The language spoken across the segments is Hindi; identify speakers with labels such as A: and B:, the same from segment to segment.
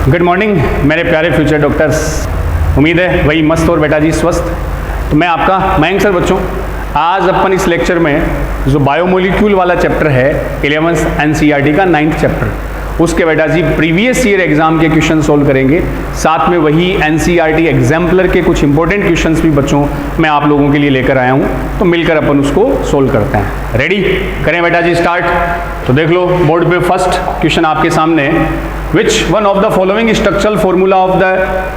A: गुड मॉर्निंग मेरे प्यारे फ्यूचर डॉक्टर्स। उम्मीद है वही मस्त और बेटा जी स्वस्थ। तो मैं आपका मयंक सर बच्चों, आज अपन इस लेक्चर में जो बायोमोलिक्यूल वाला चैप्टर है 11th एनसीईआरटी का 9th चैप्टर, उसके बेटा जी प्रीवियस ईयर एग्जाम के क्वेश्चन सोल्व करेंगे। साथ में वही एनसीईआरटी एग्जाम्पलर के कुछ इंपॉर्टेंट क्वेश्चंस भी बच्चों मैं आप लोगों के लिए लेकर आया हूँ, तो मिलकर अपन उसको सोल्व करते हैं। रेडी करें बेटा जी स्टार्ट। तो देख लो बोर्ड पे फर्स्ट क्वेश्चन आपके सामने, Which one of the following structural formula of the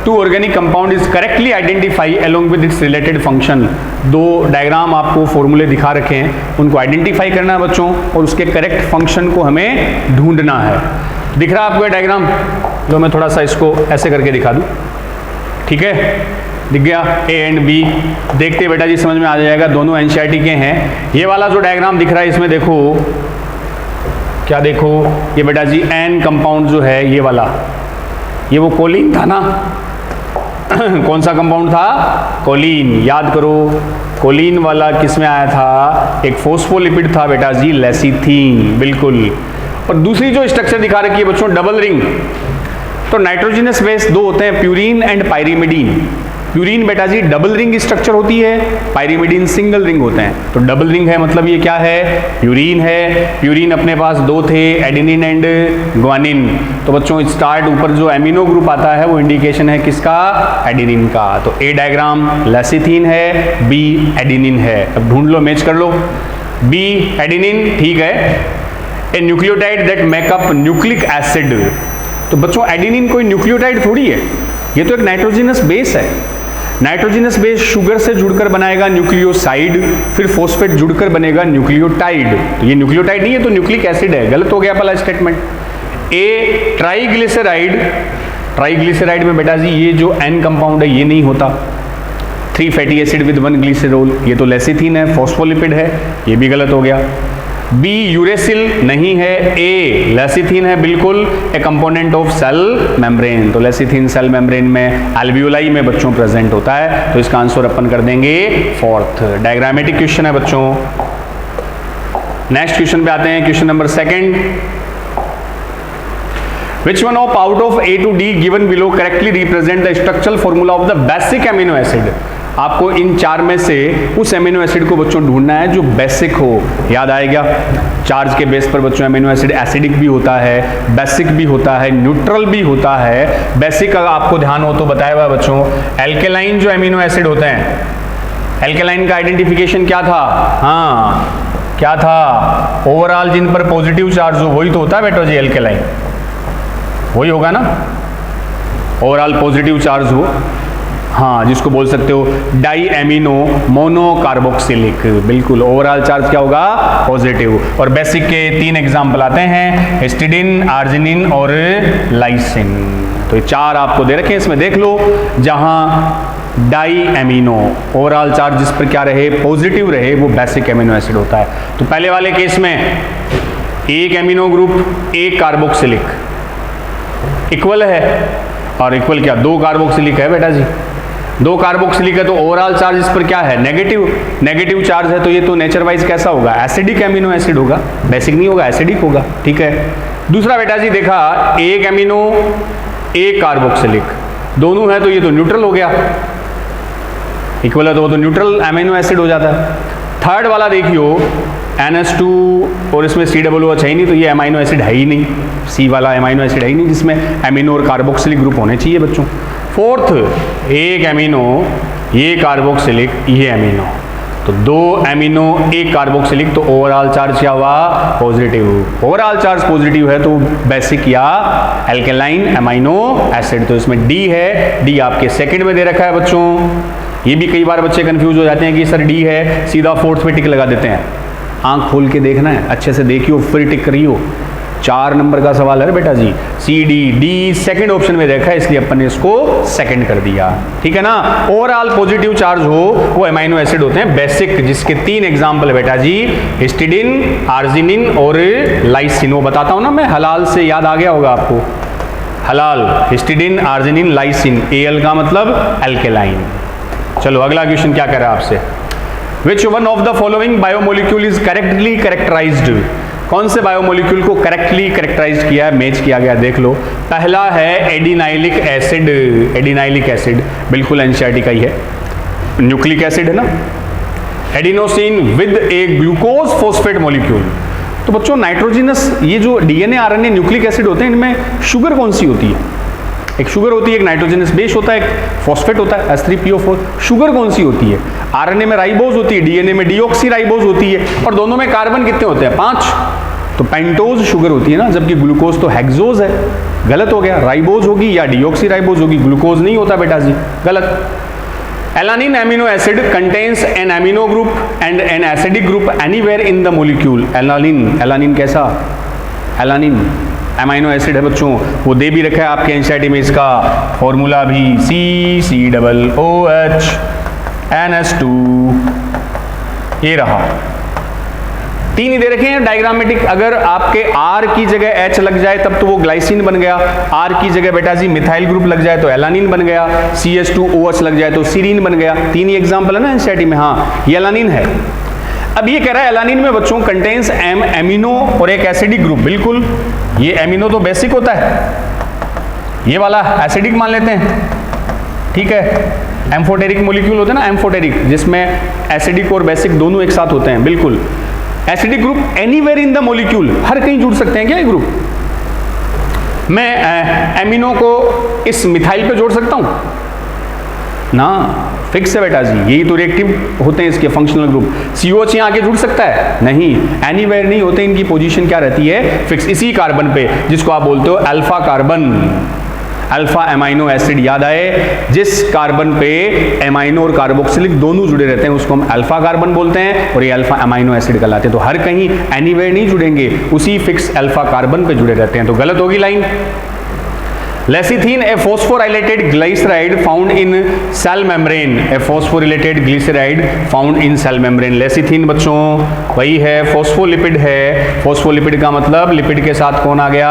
A: two organic compound is correctly identified along with its related function? दो डायग्राम आपको फॉर्मूले दिखा रखे हैं, उनको आइडेंटिफाई करना है बच्चों और उसके करेक्ट फंक्शन को हमें ढूंढना है। दिख रहा है आपको ये डायग्राम? लो मैं थोड़ा सा इसको ऐसे करके दिखा दूं, ठीक है? दिख गया ए एंड बी। देखते बेटा जी समझ में आ जाएगा, दोनों एनसीईआरटी के हैं। ये वाला जो डायग्राम दिख रहा है इसमें देखो क्या, देखो ये बेटा जी एन कंपाउंड जो है ये वाला, ये वो कोलिन था ना कौन सा कंपाउंड था? कोलिन। याद करो कोलिन वाला किस में आया था? एक फोस्फोलिपिड था बेटा जी, लेसिथीन, बिल्कुल। और दूसरी जो स्ट्रक्चर दिखा रखी है बच्चों डबल रिंग। तो नाइट्रोजनस बेस दो होते हैं, प्यूरीन एंड पायरीमिडीन। प्यूरीन बेटा जी डबल रिंग स्ट्रक्चर होती है, पायरीमिडीन सिंगल रिंग होते हैं। तो डबल रिंग है मतलब ये क्या है? प्यूरीन है। प्यूरीन अपने पास दो थे, एडेनिन एंड ग्वानिन। तो बच्चों स्टार्ट ऊपर जो एमिनो ग्रुप आता है वो इंडिकेशन है किसका? एडेनिन का। तो ए डायग्राम लेसिथीन है, बी एडेनिन है। अब ढूंढ लो, मैच कर लो। बी एडेनिन, ठीक है। A nucleotide that make up nucleic acid. तो बच्चों एडेनिन कोई न्यूक्लियोटाइड थोड़ी है, ये तो एक नाइट्रोजनस बेस है। नाइट्रोजनस बेस शुगर से जुड़कर बनाएगा न्यूक्लियोसाइड, फिर फॉस्फेट जुड़कर बनेगा न्यूक्लियोटाइड। तो ये न्यूक्लियोटाइड नहीं है, तो न्यूक्लिक एसिड है। गलत हो गया पहला स्टेटमेंट। ए ट्राइग्लिसराइड। ट्राइग्लिसराइड में बेटा जी ये जो एन कंपाउंड है ये नहीं होता। 3 फैटी एसिड विद 1 ग्लिसरॉल, ये तो लेसिथीन है, फॉस्फोलिपिड है, ये भी गलत हो गया। बी यूरेसिल नहीं है, ए लेसिथीन है बिल्कुल, a component of cell membrane. तो लेसिथीन सेल मेम्ब्रेन में एल्वियोलाई में बच्चों प्रेजेंट होता है, तो इसका आंसर अपन कर देंगे फोर्थ। डायग्रामेटिक क्वेश्चन है बच्चों। नेक्स्ट क्वेश्चन पे आते हैं, question number 2। Which one of out of A to D given below correctly represent the structural formula of the basic amino acid? आपको इन चार में से उस एमिनो एसिड को बच्चों ढूंढना है जो बेसिक हो। याद आएगा चार्ज के बेस पर बच्चों एमिनो एसिड एसिडिक भी होता है, बेसिक भी होता है, न्यूट्रल भी होता है। बेसिक अगर आपको ध्यान हो तो बताया हुआ बच्चों, एल्केलाइन जो एमिनो एसिड होते हैं, एल्केलाइन का आइडेंटिफिकेशन क्या था? हाँ क्या था? ओवरऑल जिन पर पॉजिटिव चार्ज हो वही तो होता है बेटा जी एल्केलाइन, वही होगा ना, ओवरऑल पॉजिटिव चार्ज हो। हाँ जिसको बोल सकते हो डाई एमिनो मोनोकार्बोक्सिलिक, बिल्कुल ओवरऑल चार्ज क्या होगा? पॉजिटिव। और बेसिक के 3 एग्जाम्पल आते हैं, हिस्टिडिन, आर्जिनिन और लाइसिन। तो ये 4 आपको दे रखे हैं, इसमें देख लो। जहां डाई एमिनो ओवरऑल चार्ज जिस पर क्या रहे? पॉजिटिव रहे, वो बेसिक एमिनो एसिड होता है। तो पहले वाले केस में एक एमिनो ग्रुप एक कार्बोक्सिलिक इक्वल है, और इक्वल क्या? 2 कार्बोक्सिलिक है बेटा जी, 2 कार्बोक्सिलिक है, तो ओवरऑल चार्ज इस पर क्या है? नेगेटिव। नेगेटिव चार्ज है तो ये तो नेचर वाइज कैसा होगा? एसिडिक एमिनो एसिड होगा, बेसिक नहीं होगा, एसिडिक होगा, ठीक है। दूसरा बेटा जी देखा, एक एमिनो एक कार्बोक्सिलिक, दोनों है तो ये तो न्यूट्रल हो गया, इक्वल है तो वो तो न्यूट्रल एमिनो एसिड हो जाता है। थर्ड वाला देखियो NH2 और इसमें COOH है ही नहीं, तो ये एमाइनो एसिड है ही नहीं, सी वाला एमाइनो एसिड है ही नहीं जिसमें एमिनो और कार्बोक्सिलिक ग्रुप होने चाहिए बच्चों। फोर्थ एक एमिनो ये कार्बोक्सिलिक ये एमिनो, तो 2 एमिनो एक कार्बोक्सिलिक, तो ओवरऑल चार्ज क्या हुआ? पॉजिटिव। ओवरऑल चार्ज पॉजिटिव है तो बेसिक या एल्केलाइन एमाइनो एसिड। तो इसमें डी है, डी आपके सेकंड में दे रखा है बच्चों। ये भी कई बार बच्चे कंफ्यूज हो जाते हैं कि सर डी है, सीधा फोर्थ पे टिक लगा देते हैं। आंख खोल के देखना है, अच्छे से देखियो फिर टिक करियो। 4 नंबर का सवाल है बेटा जी, C D, D second option में देखा है इसलिए अपन ने इसको सेकंड कर दिया, ठीक है ना। ओवरऑल पॉजिटिव चार्ज हो वो एमाइनो एसिड होते हैं बेसिक, जिसके 3 एग्जाम्पल है बेटा जी, हिस्टिडिन, आर्जिनिन और लाइसिन। वो बताता हूं ना मैं, हलाल से याद आ गया होगा आपको, हलाल, हिस्टिडिन, आर्जिनिन, लाइसिन। एल का मतलब एल्केलाइन। चलो अगला क्वेश्चन क्या कर रहा है आपसे, Which one of the following biomolecule is correctly characterized? कौन से बायोमोलिक्यूल को करेक्टली कैरेक्टराइज किया है, मैच किया गया, देख लो। पहला है एडिनाइलिक एसिड। एडिनाइलिक एसिड बिल्कुल एनसीईआरटी का ही है, न्यूक्लिक एसिड है ना, adenosine with A glucose phosphate molecule. तो बच्चों नाइट्रोजिनस ये जो डीएनए आरएनए न्यूक्लिक एसिड होते हैं, इनमें शुगर कौन सी होती है? एक शुगर होती है, एक नाइट्रोजनस बेस होता है, एक फॉस्फेट होता है H3PO4। शुगर कौन सी होती है? आरएनए में राइबोज होती है, डीएनए में डीऑक्सीराइबोज होती है, और दोनों में कार्बन कितने होते हैं? 5। तो पेंटोज शुगर होती है ना, जबकि ग्लूकोज तो हेक्सोज है। गलत हो गया, राइबोज होगी या डीऑक्सीराइबोज होगी, ग्लूकोज नहीं होता बेटा जी, गलत। Alanine amino acid contains an amino group and an acidic group anywhere in the molecule. Alanine कैसा? Alanine अमाइनो एसिड है बच्चों, वो दे भी रखा है आपके एनसीईआरटी में, इसका फॉर्मूला भी CCOOH NH2, ये रहा। 3 ही दे रखे हैं डायग्रामेटिक। अगर आपके R की जगह H लग जाए तब तो वो ग्लाइसिन बन गया, R की जगह बेटा जी मिथाइल ग्रुप लग जाए तो एलानिन बन गया, CH2OH लग जाए तो सीरीन बन गया। 3 ही एग्जाम्पल है ना एनसीईआरटी में। हाँ, ये एलानिन है। अब ये कह रहा है एलानिन में बच्चों कंटेन्स एमिनो और एक एसिडिक ग्रुप। बिल्कुल, ये एमिनो तो बेसिक होता है, ये वाला एसिडिक मान लेते हैं, ठीक है। एम्फोटेरिक मॉलिक्यूल होते हैं ना, एम्फोटेरिक, जिसमें एसिडिक और बेसिक दोनों एक साथ होते हैं। बिल्कुल, acidic group anywhere in the molecule, हर कहीं जुड़ सकते हैं क्या ये ग्रुप? मैं एमिनो को इस मिथाइल पे जोड़ सकता हूं ना, फिक्स है बेटा जी, यही तो रिएक्टिव होते हैं इसके फंक्शनल ग्रुप। COH यहाँ आके जुड़ सकता है? नहीं, एनीवेयर नहीं होते, इनकी पोजीशन क्या रहती है? फिक्स, इसी कार्बन पे, जिसको आप बोलते हो alpha carbon, alpha amino acid. याद आए, जिस कार्बन पे एमाइनो और कार्बोक्सिलिक दोनों जुड़े रहते हैं उसको हम अल्फा कार्बन बोलते हैं, और ये अल्फा एमाइनो एसिड कहलाते हैं। तो हर कहीं एनीवेयर नहीं जुड़ेंगे, उसी फिक्स अल्फा कार्बन पे जुड़े रहते हैं। तो गलत होगी line. Lecithin a phosphorylated glyceride found in cell membrane. A phosphorylated glyceride found in cell membrane. Lecithin बच्चों वही है, फोस्फोलिपिड है। फोस्फोलिपिड का मतलब लिपिड के साथ कौन आ गया?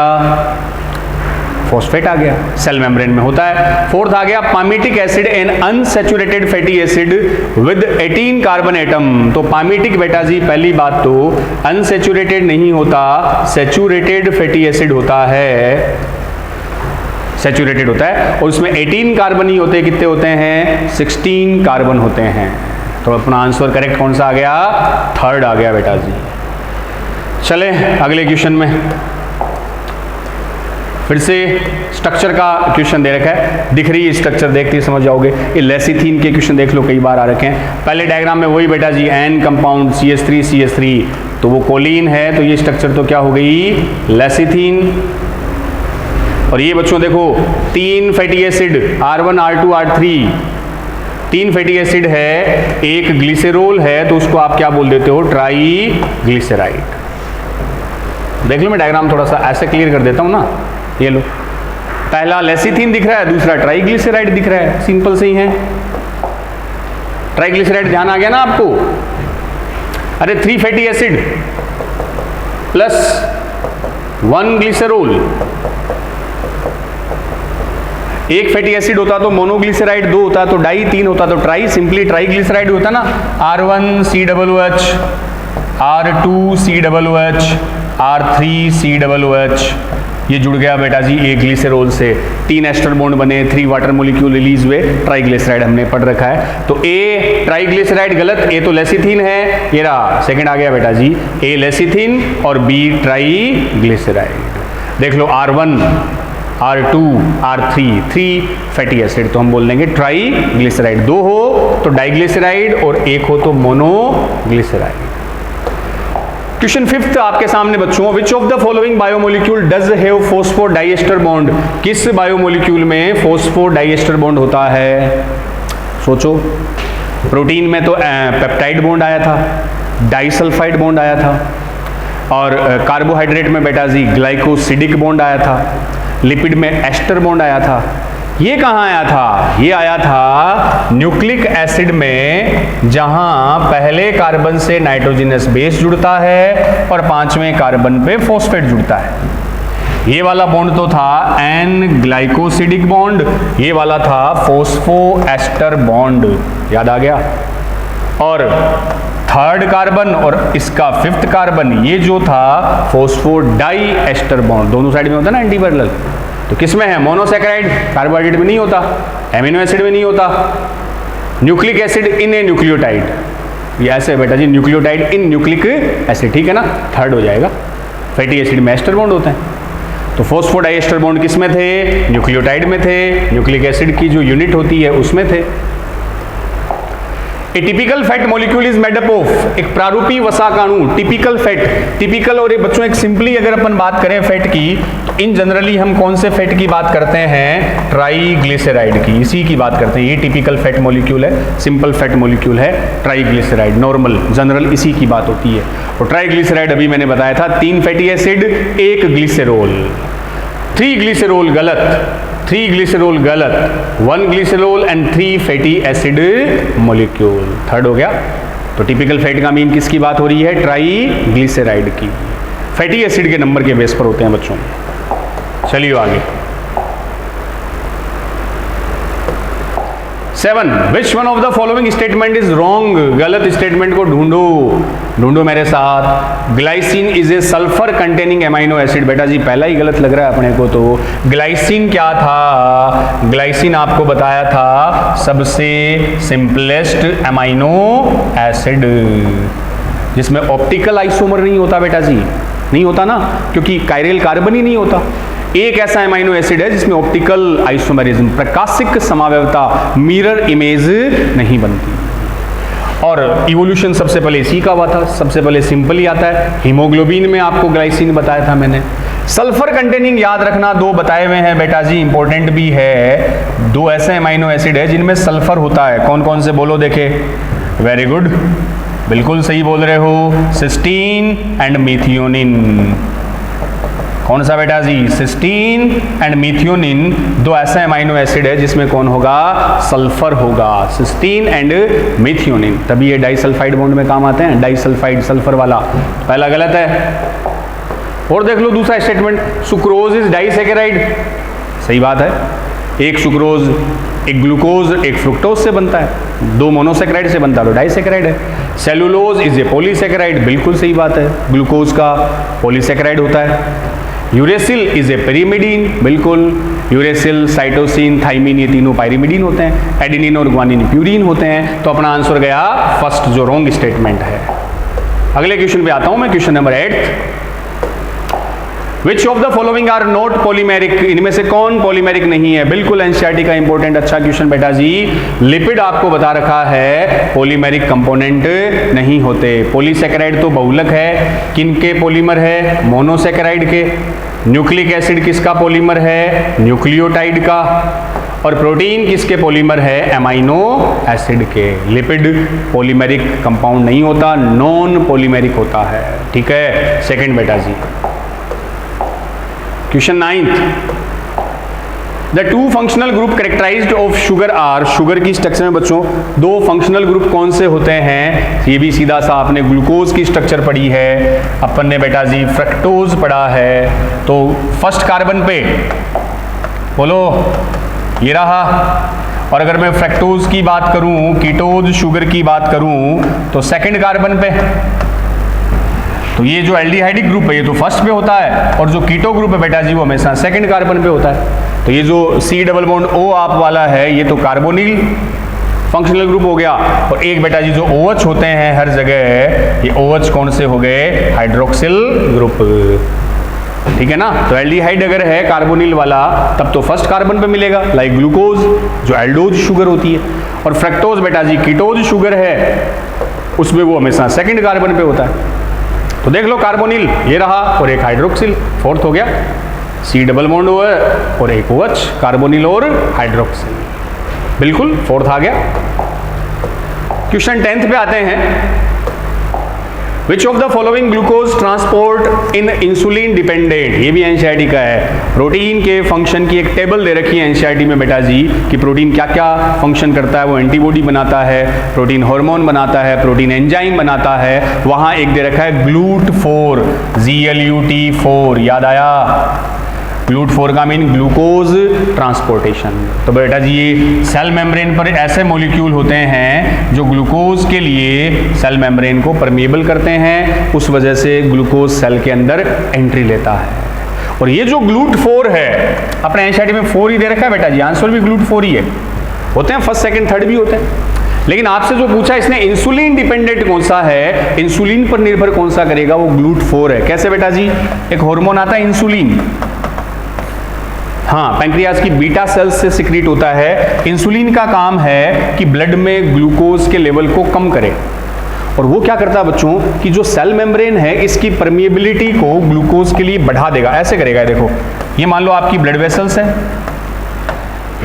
A: फॉस्फेट आ गया, सेल मेम्ब्रेन में होता है। 4th आ गया palmitic acid an unsaturated fatty acid with 18 carbon atom. तो पामीटिक बेटा जी पहली बात तो अनसैचुरेटेड नहीं होता, सैचुरेटेड फैटी एसिड होता है, सैचुरेटेड होता है, और उसमें 18 कार्बन ही होते हैं। कितने होते हैं? 16 कार्बन होते हैं। तो अपना आंसर करेक्ट कौन सा आ गया? 3rd आ गया बेटा जी। चले अगले क्वेश्चन में, फिर से स्ट्रक्चर का क्वेश्चन दे रखा है, दिख रही है स्ट्रक्चर, देखते ही समझ जाओगे। ये लेसिथीन के क्वेश्चन देख लो, कई बार आ रखे हैं। पहले डायग्राम में वही बेटा जी, एन कंपाउंड CH3 तो वो कोलिन है, तो ये स्ट्रक्चर तो क्या हो गई? लेसिथीन। और ये बच्चों देखो 3 fatty acid R1 R2 R3, 3 fatty acid है, एक ग्लिसरॉल है, तो उसको आप क्या बोल देते हो? ट्राईग्लिसराइड। देख लो, मैं डायग्राम थोड़ा सा ऐसे क्लियर कर देता हूं ना। ये लो, पहला लेसिथीन दिख रहा है, दूसरा ट्राईग्लिसराइड दिख रहा है, सिंपल से ही है। ट्राईग्लिसराइड ध्यान आ गया ना आपको? अरे 3 फैटी एसिड प्लस 1 ग्लिसरॉल, एक फैटी एसिड होता तो मोनोग्लिसराइड, 2 होता तो डाई, 3 होता तो ट्राई, सिंपली ट्राईग्लिसराइड होता ना। R1 COOH, R2 COOH, R3 COOH, ये जुड़ गया बेटा जी एक ग्लिसरॉल से, 3 एस्टर बॉन्ड बने, 3 वाटर मॉलिक्यूल रिलीज हुए, ट्राईग्लिसराइड हमने पढ़ रखा है। तो ए ट्राईग्लिसराइड गलत, ए तो लेसिथीन है, ये रहा सेकंड आ गया बेटा जी, ए लेसिथीन और बी ट्राईग्लिसराइड। देख लो R1 R2 R3, 3 fatty acid, तो हम बोल देंगे ट्राईग्लिसराइड। 2 हो तो डाइग्लिसराइड और 1 हो तो मोनोग्लिसराइड। क्वेश्चन 5th आपके सामने बच्चों, which of the following biomolecule does have phosphodiester bond? किस बायोमोलिक्यूल में फोस्फोडाइएस्टर बॉन्ड होता है? सोचो। प्रोटीन में तो पेप्टाइड बॉन्ड आया था, डाइसल्फाइड बॉन्ड आया था, और कार्बोहाइड्रेट में बेटा जी ग्लाइकोसिडिक बॉन्ड आया था, लिपिड में एस्टर बॉन्ड आया था। ये कहाँ आया था? ये आया था न्यूक्लिक एसिड में, जहां पहले कार्बन से नाइट्रोजनस बेस जुड़ता है और 5वें कार्बन पे फॉस्फेट जुड़ता है। ये वाला बॉन्ड तो था एन ग्लाइकोसिडिक बॉन्ड, ये वाला था फोस्फो एस्टर बॉन्ड, याद आ गया। और थर्ड कार्बन और इसका फिफ्थ कार्बन, ये जो था फॉस्फोडाई एस्टर बॉन्ड, दोनों साइड में होता है ना एंटी पैरेलल, तो किस में है? मोनोसैकेराइड, कार्बोहाइड्रेट में नहीं होता, एमिनो एसिड में नहीं होता, nucleic acid in A nucleotide, ये ऐसे बेटा जी, न्यूक्लियोटाइड इन न्यूक्लिक एसिड, ठीक है ना, थर्ड हो जाएगा। फैटी एसिड में एस्टर बॉन्ड होते हैं, तो फॉस्फोडाई एस्टर बॉन्ड किस में थे? न्यूक्लियोटाइड में थे, न्यूक्लिक एसिड की जो यूनिट होती है उसमें थे। ए typical fat molecule is made up of, एक प्रारूपी वसा अणु, टिपिकल फैट, टिपिकल और एक बच्चों एक सिंपली अगर अपन बात करें फैट की, तो इन जनरली हम कौन से फैट की बात करते हैं? ट्राइग्लिसराइड की, इसी की बात करते हैं। ये टिपिकल फैट मॉलिक्यूल है, सिंपल फैट मॉलिक्यूल है ट्राइग्लिसराइड, नॉर्मल जनरल इसी की बात होती है। और ट्राइग्लिसराइड अभी मैंने बताया था 3 फैटी एसिड, 1 ग्लिसरॉल, 3 ग्लिसरॉल गलत, 3 ग्लिसरॉल गलत, 1 glycerol and 3 fatty acid molecule, third हो गया। तो टिपिकल फैट का मीन किसकी बात हो रही है? ट्राइग्लिसराइड की। फैटी एसिड के नंबर के बेस पर होते हैं बच्चों। चलिए आगे। 7 which one of the following statement is wrong, गलत स्टेटमेंट को ढूंढो, ढूंढो मेरे साथ। Glycine is a sulphur containing amino acid, बेटा जी पहला ही गलत लग रहा है अपने को। तो ग्लाइसिन क्या था? ग्लाइसिन आपको बताया था सबसे सिंपलेस्ट एमाइनो एसिड, जिसमें ऑप्टिकल आइसोमर नहीं होता बेटा जी, नहीं होता ना, क्योंकि कायरल कार्बन ही नहीं होता। एक ऐसा एमाइनो एसिड है जिसमें ऑप्टिकल आइसोमरिज्म, प्रकाशिक समावयवता, मिरर इमेज नहीं बनती। और इवोल्यूशन सबसे पहले इसी का हुआ था, सबसे पहले सिंपल ही आता है। हीमोग्लोबिन में आपको ग्लाइसिन बताया था मैंने। सल्फर कंटेनिंग याद रखना, 2 बताए हुए हैं बेटा जी, इंपॉर्टेंट भी है। 2 ऐसे एमाइनो एसिड है जिनमें सल्फर होता है, कौन कौन से बोलो देखे? वेरी गुड, बिल्कुल सही बोल रहे हो, सिस्टीन एंड मिथियोनिन। कौन सा बेटा जी? सिस्टीन एंड मिथियोनिन, 2 ऐसा एमाइनो एसिड है जिसमें कौन होगा? सल्फर होगा, सिस्टीन एंड मिथियोनिन, तभी ये डाइसल्फाइड बॉन्ड में काम आते हैं। डाइसल्फाइड सल्फर वाला, पहला गलत है। और देख लो दूसरा स्टेटमेंट, सुक्रोज इज डाइसैकेराइड, सही बात है। एक सुक्रोज, एक ग्लूकोज, एक फ्रुक्टोज से बनता है, 2 मोनोसैकेराइड से बनता है तो डाइसैकेराइड है। सेलुलोज इज ए पॉलीसैकेराइड, बिल्कुल सही बात है, ग्लूकोज का पॉलीसैकेराइड होता है। यूरेसिल इज ए pyrimidine, बिल्कुल, यूरेसिल, साइटोसिन, थाइमिन, ये तीनों पायरिमिडीन होते हैं। एडेनिन और ग्वानिन प्यूरिन होते हैं। तो अपना आंसर गया फर्स्ट, जो रॉन्ग स्टेटमेंट है। अगले क्वेश्चन पे आता हूं मैं, question number 8। Which of the following are not polymeric, इनमें से कौन पॉलीमेरिक नहीं है? बिल्कुल एनसीईआरटी का इंपॉर्टेंट अच्छा क्वेश्चन बेटा जी। लिपिड आपको बता रखा है, पॉलीमेरिक कंपोनेंट नहीं होते। पॉलीसैकेराइड तो बहुलक है, किनके पॉलीमर है? मोनोसैकेराइड के। न्यूक्लिक एसिड किसका पॉलीमर है? न्यूक्लियोटाइड का। और प्रोटीन किसके पॉलीमर है? एमाइनो एसिड के। लिपिड पॉलीमेरिक कंपाउंड नहीं होता, नॉन पॉलीमेरिक होता है, ठीक है। सेकंड बेटा जी, question 9th, the 2 functional group characterized of sugar are, sugar की स्ट्रक्चर में बच्चों 2 फंक्शनल ग्रुप कौन से होते हैं? ये भी सीधा सा आपने ग्लूकोज की स्ट्रक्चर पढ़ी है, अपन ने बेटा जी फ्रक्टोज पढ़ा है। तो फर्स्ट कार्बन पे बोलो, ये रहा। और अगर मैं फ्रक्टोज की बात करूं, कीटोज शुगर की बात करूं, तो सेकंड कार्बन पे, तो ये जो एल्डिहाइडिक ग्रुप है ये तो फर्स्ट पे होता है, और जो कीटो ग्रुप है बेटा जी वो हमेशा सेकंड कार्बन पे होता है। तो ये जो C डबल बॉन्ड O आप वाला है ये तो कार्बोनिल फंक्शनल ग्रुप हो गया। और एक बेटा जी जो OH होते हैं हर जगह, ये OH कौन से हो गए? हाइड्रोक्सिल ग्रुप, ठीक है ना। तो एल्डिहाइड अगर है कार्बोनिल वाला तब तो फर्स्ट कार्बन पे मिलेगा, लाइक ग्लूकोज जो एल्डोज शुगर होती है। और फ्रक्टोज बेटा जी कीटोज शुगर है, उसमें वो हमेशा सेकंड कार्बन पे होता है। तो देख लो कार्बोनिल ये रहा और एक हाइड्रोक्सिल, फोर्थ हो गया। C डबल बॉन्ड और एक OH, कार्बोनिल और हाइड्रोक्सिल, बिल्कुल फोर्थ आ गया। क्वेश्चन 10th पे आते हैं, विच of the following glucose transport in insulin dependent, ये भी एनसीईआरटी का है। प्रोटीन के फंक्शन की एक टेबल दे रखी है एनसीईआरटी में बेटा जी, कि प्रोटीन क्या क्या फंक्शन करता है। वो एंटीबॉडी बनाता है, प्रोटीन हार्मोन बनाता है, प्रोटीन एंजाइम बनाता है। वहां एक दे रखा है GLUT4, GLUT4, याद आया? GLUT4 का मीन ग्लूकोज ट्रांसपोर्टेशन। तो बेटा जी ये सेल मेम्ब्रेन पर ऐसे मॉलिक्यूल होते हैं जो ग्लूकोज के लिए सेल मेम्ब्रेन को परमिएबल करते हैं, उस वजह से ग्लूकोज सेल के अंदर एंट्री लेता है। और ये जो GLUT4 है, अपने एनसीईआरटी में 4 ही दे रखा है बेटा जी, आंसर भी GLUT4 ही है। होते हैं फर्स्ट सेकंड थर्ड भी होते हैं, लेकिन आपसे जो पूछा इसने इंसुलिन डिपेंडेंट कौन सा है, इंसुलिन पर निर्भर कौन सा करेगा, वो GLUT4 है। कैसे बेटा जी, एक हार्मोन आता है इंसुलिन, हाँ पैंक्रियाज की बीटा सेल्स से सिक्रीट होता है। इंसुलिन का काम है कि ब्लड में ग्लूकोज के लेवल को कम करे, और वो क्या करता है बच्चों कि जो सेल मेम्ब्रेन है इसकी परमिएबिलिटी को ग्लूकोज के लिए बढ़ा देगा। ऐसे करेगा, देखो ये मान लो आपकी ब्लड वेसल्स है,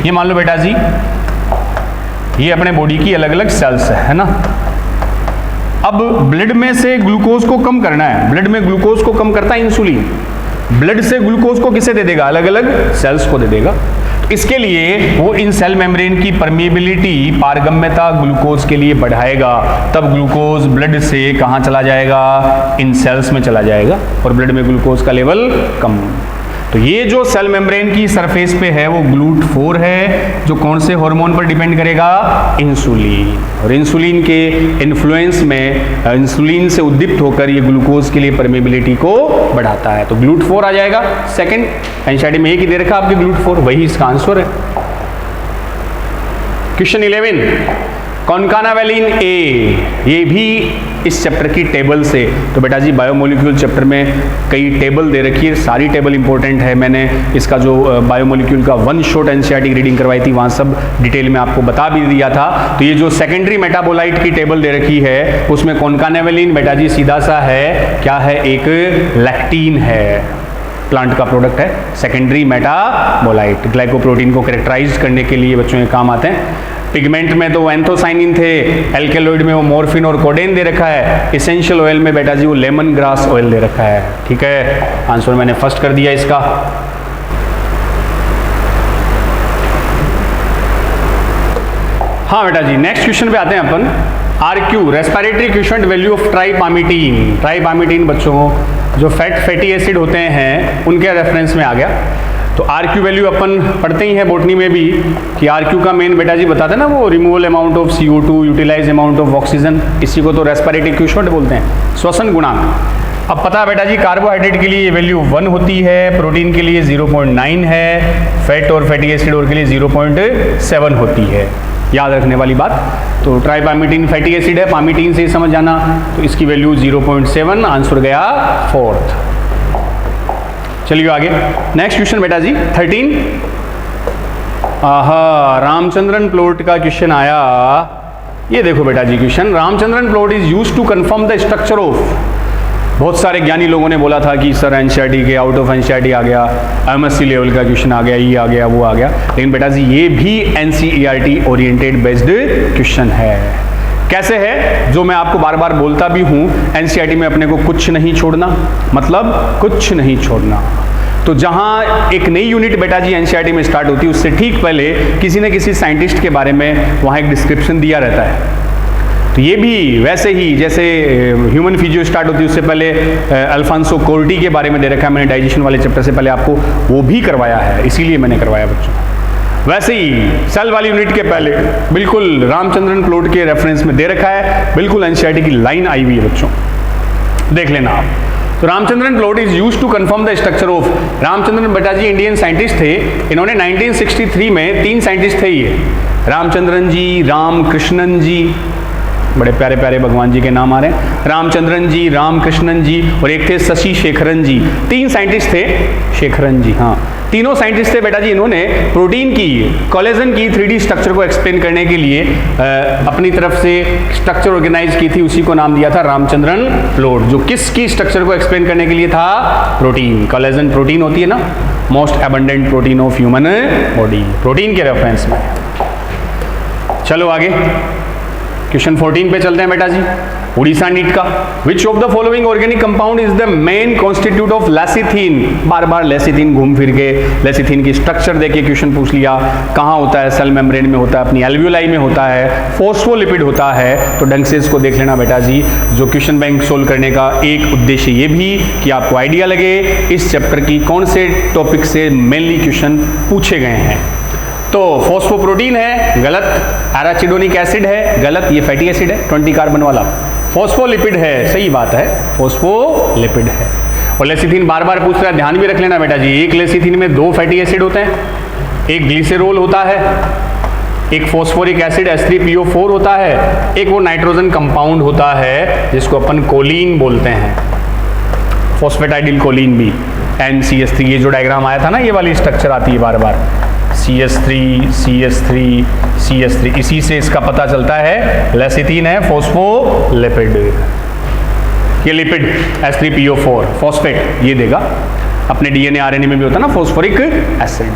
A: ये मान लो बेटा जी ये अपने बॉडी की अलग अलग सेल्स है ना। अब ब्लड में से ग्लूकोज को कम करना है, ब्लड में ग्लूकोज को कम करता है इंसुलिन, ब्लड से ग्लूकोज को किसे दे देगा, अलग अलग सेल्स को दे देगा। इसके लिए वो इन सेल मेम्ब्रेन की परमिएबिलिटी, पारगम्यता ग्लूकोज के लिए बढ़ाएगा, तब ग्लूकोज ब्लड से कहाँ चला जाएगा, इन सेल्स में चला जाएगा और ब्लड में ग्लूकोज का लेवल कम। तो ये जो सेल मेम्ब्रेन की सरफेस पे है वो GLUT4 है, जो कौन से हार्मोन पर डिपेंड करेगा, इंसुलिन। और इंसुलिन के इन्फ्लुएंस में इंसुलिन से उद्दीप्त होकर ये ग्लूकोज के लिए परमिएबिलिटी को बढ़ाता है। तो GLUT4 आ जाएगा सेकंड, एनसीईआरटी में एक ही दे रखा आपके GLUT4, वही इसका आंसर है। क्वेश्चन 11, कॉनकानावेलिन ए, ये भी इस चैप्टर की टेबल से, तो बेटा जी बायोमोलिक्यूल चैप्टर में कई टेबल दे रखी है, सारी टेबल इंपॉर्टेंट है। मैंने इसका जो बायोमोलिक्यूल का वन शॉट एनसीईआरटी रीडिंग करवाई थी, वहाँ सब डिटेल में आपको बता भी दिया था। तो ये जो सेकेंडरी मेटाबोलाइट की टेबल दे रखी है उसमें कॉनकानावेलिन बेटा जी सीधा सा है, क्या है, एक लैक्टीन है, प्लांट का प्रोडक्ट है, सेकेंडरी मेटाबोलाइट। ग्लाइकोप्रोटीन को कैरेक्टराइज करने के लिए बच्चों ये काम आते हैं। पिगमेंट में तो एंथोसाइनिन थे, एल्केलॉइड में वो मॉर्फिन और कोडेन दे रखा है, एसेंशियल ऑयल में बेटा जी वो लेमन ग्रास ऑयल दे रखा है। ठीक है, आंसर मैंने फर्स्ट कर दिया इसका। हाँ बेटा जी नेक्स्ट क्वेश्चन पे आते हैं अपन। RQ respiratory question value of tripalmitin. Tripalmitin बच्चों जो फैटी एसिड होते हैं उनके रेफरेंस में आ गया। तो RQ वैल्यू अपन पढ़ते ही हैं बॉटनी में भी कि RQ का मेन बेटा जी बताते हैं ना वो removal amount of CO2, utilize amount of oxygen, इसी को तो रेस्पिरेटरी क्वेश्चन बोलते हैं, श्वसन गुणांक। अब पता है बेटा जी कार्बोहाइड्रेट के लिए ये वैल्यू 1 होती है, प्रोटीन के लिए 0.9 है, फैट और फैटी एसिड और के लिए 0.7 होती है, याद रखने वाली बात। तो ट्राइपामिटीन फैटी एसिड है, पामिटीन से ही समझ जाना, तो इसकी वैल्यू 0.7, आंसर गया 4th। चलिए आगे नेक्स्ट क्वेश्चन बेटा जी 13। रामचंद्रन प्लॉट का क्वेश्चन आया, ये देखो बेटा जी question, Ramachandran plot is used to confirm the structure of. बहुत सारे ज्ञानी लोगों ने बोला था कि सर एनसीईआरटी के आउट ऑफ एनसीईआरटी आ गया, एमएससी लेवल का क्वेश्चन आ गया, ये आ गया, वो आ गया, लेकिन बेटा जी ये भी एनसीईआरटी ओरिएंटेड बेस्ड क्वेश्चन है। कैसे है, जो मैं आपको बार बार बोलता भी हूँ, एनसीईआरटी में अपने को कुछ नहीं छोड़ना, मतलब कुछ नहीं छोड़ना। तो जहाँ एक नई यूनिट बेटा जी एनसीईआरटी में स्टार्ट होती है उससे ठीक पहले किसी न किसी साइंटिस्ट के बारे में वहाँ एक डिस्क्रिप्शन दिया रहता है। तो ये भी वैसे ही जैसे ह्यूमन फिजियो स्टार्ट होती है उससे पहले अल्फांसो कोर्टी के बारे में दे रखा है, मैंने डाइजेशन वाले चैप्टर से पहले आपको वो भी करवाया है, इसीलिए मैंने करवाया बच्चों। वैसे ही सेल वाली यूनिट के पहले बिल्कुल रामचंद्रन प्लॉट के रेफरेंस में दे रखा है, बिल्कुल एनसीईआरटी की लाइन आई हुई है बच्चों, देख लेना आप। तो Ramachandran plot is used to confirm the structure of. Ramachandran बेटा जी इंडियन साइंटिस्ट थे, इन्होंने 1963 में 3 साइंटिस्ट थे ये, रामचंद्रन जी, रामकृष्णन जी, बड़े प्यारे प्यारे भगवान जी के नाम आ रहे हैं, रामचंद्रन जी, रामकृष्णन जी और एक थे शशि शेखरन जी। 3 साइंटिस्ट थे, शेखरन जी, हाँ तीनों साइंटिस्ट थे बेटा जी। इन्होंने प्रोटीन की, कोलेजन की 3D स्ट्रक्चर को एक्सप्लेन करने के लिए अपनी तरफ से स्ट्रक्चर ऑर्गेनाइज की थी, उसी को नाम दिया था रामचंद्रन प्लॉट। जो किसकी स्ट्रक्चर को एक्सप्लेन करने के लिए था, प्रोटीन। कोलेजन प्रोटीन होती है ना, most abundant protein of human body, protein के रेफरेंस में। चलो आगे क्वेश्चन 14 पे चलते हैं बेटा जी। उड़ीसा नीट का, विच of the following organic compound is the main constitute of lecithin, bar bar lecithin घूम फिर के लेसिथिन की स्ट्रक्चर देके क्वेश्चन पूछ लिया, कहाँ होता है, सेल मेम्ब्रेन में होता है, अपनी एल्वियोलाई में होता है, फोस्फोलिपिड होता है। तो ढंग से इसको देख लेना बेटा जी। जो क्वेश्चन बैंक सोल्व करने का एक उद्देश्य ये भी कि आपको आइडिया लगे इस चैप्टर की कौन से टॉपिक से मेनली क्वेश्चन पूछे गए हैं। तो फॉस्फोप्रोटीन है, गलत। एराचिडोनिक एसिड है, गलत, ये फैटी एसिड है 20 कार्बन वाला। फॉस्फोलिपिड है, सही बात है, फॉस्फोलिपिड है। और लेसिथिन बार बार पूछ रहा है, ध्यान भी रख लेना बेटा जी, एक लेसिथिन में 2 फैटी एसिड होते हैं, एक ग्लिसरॉल होता है, एक फॉस्फोरिक एसिड H3PO4 होता है, एक वो नाइट्रोजन कंपाउंड होता है जिसको अपन कोलिन बोलते हैं, फॉस्फेटाइडिल कोलिन भी, NCH3। ये जो डायग्राम आया था ना, ये वाली स्ट्रक्चर आती है बार बार, CH3 CH3 CH3, इसी से इसका पता चलता है लेसिथिन है फॉस्फोलिपिड। ये लिपिड H3PO4 फॉस्फेट ये देगा, अपने DNA RNA में भी होता है ना फॉस्फोरिक एसिड।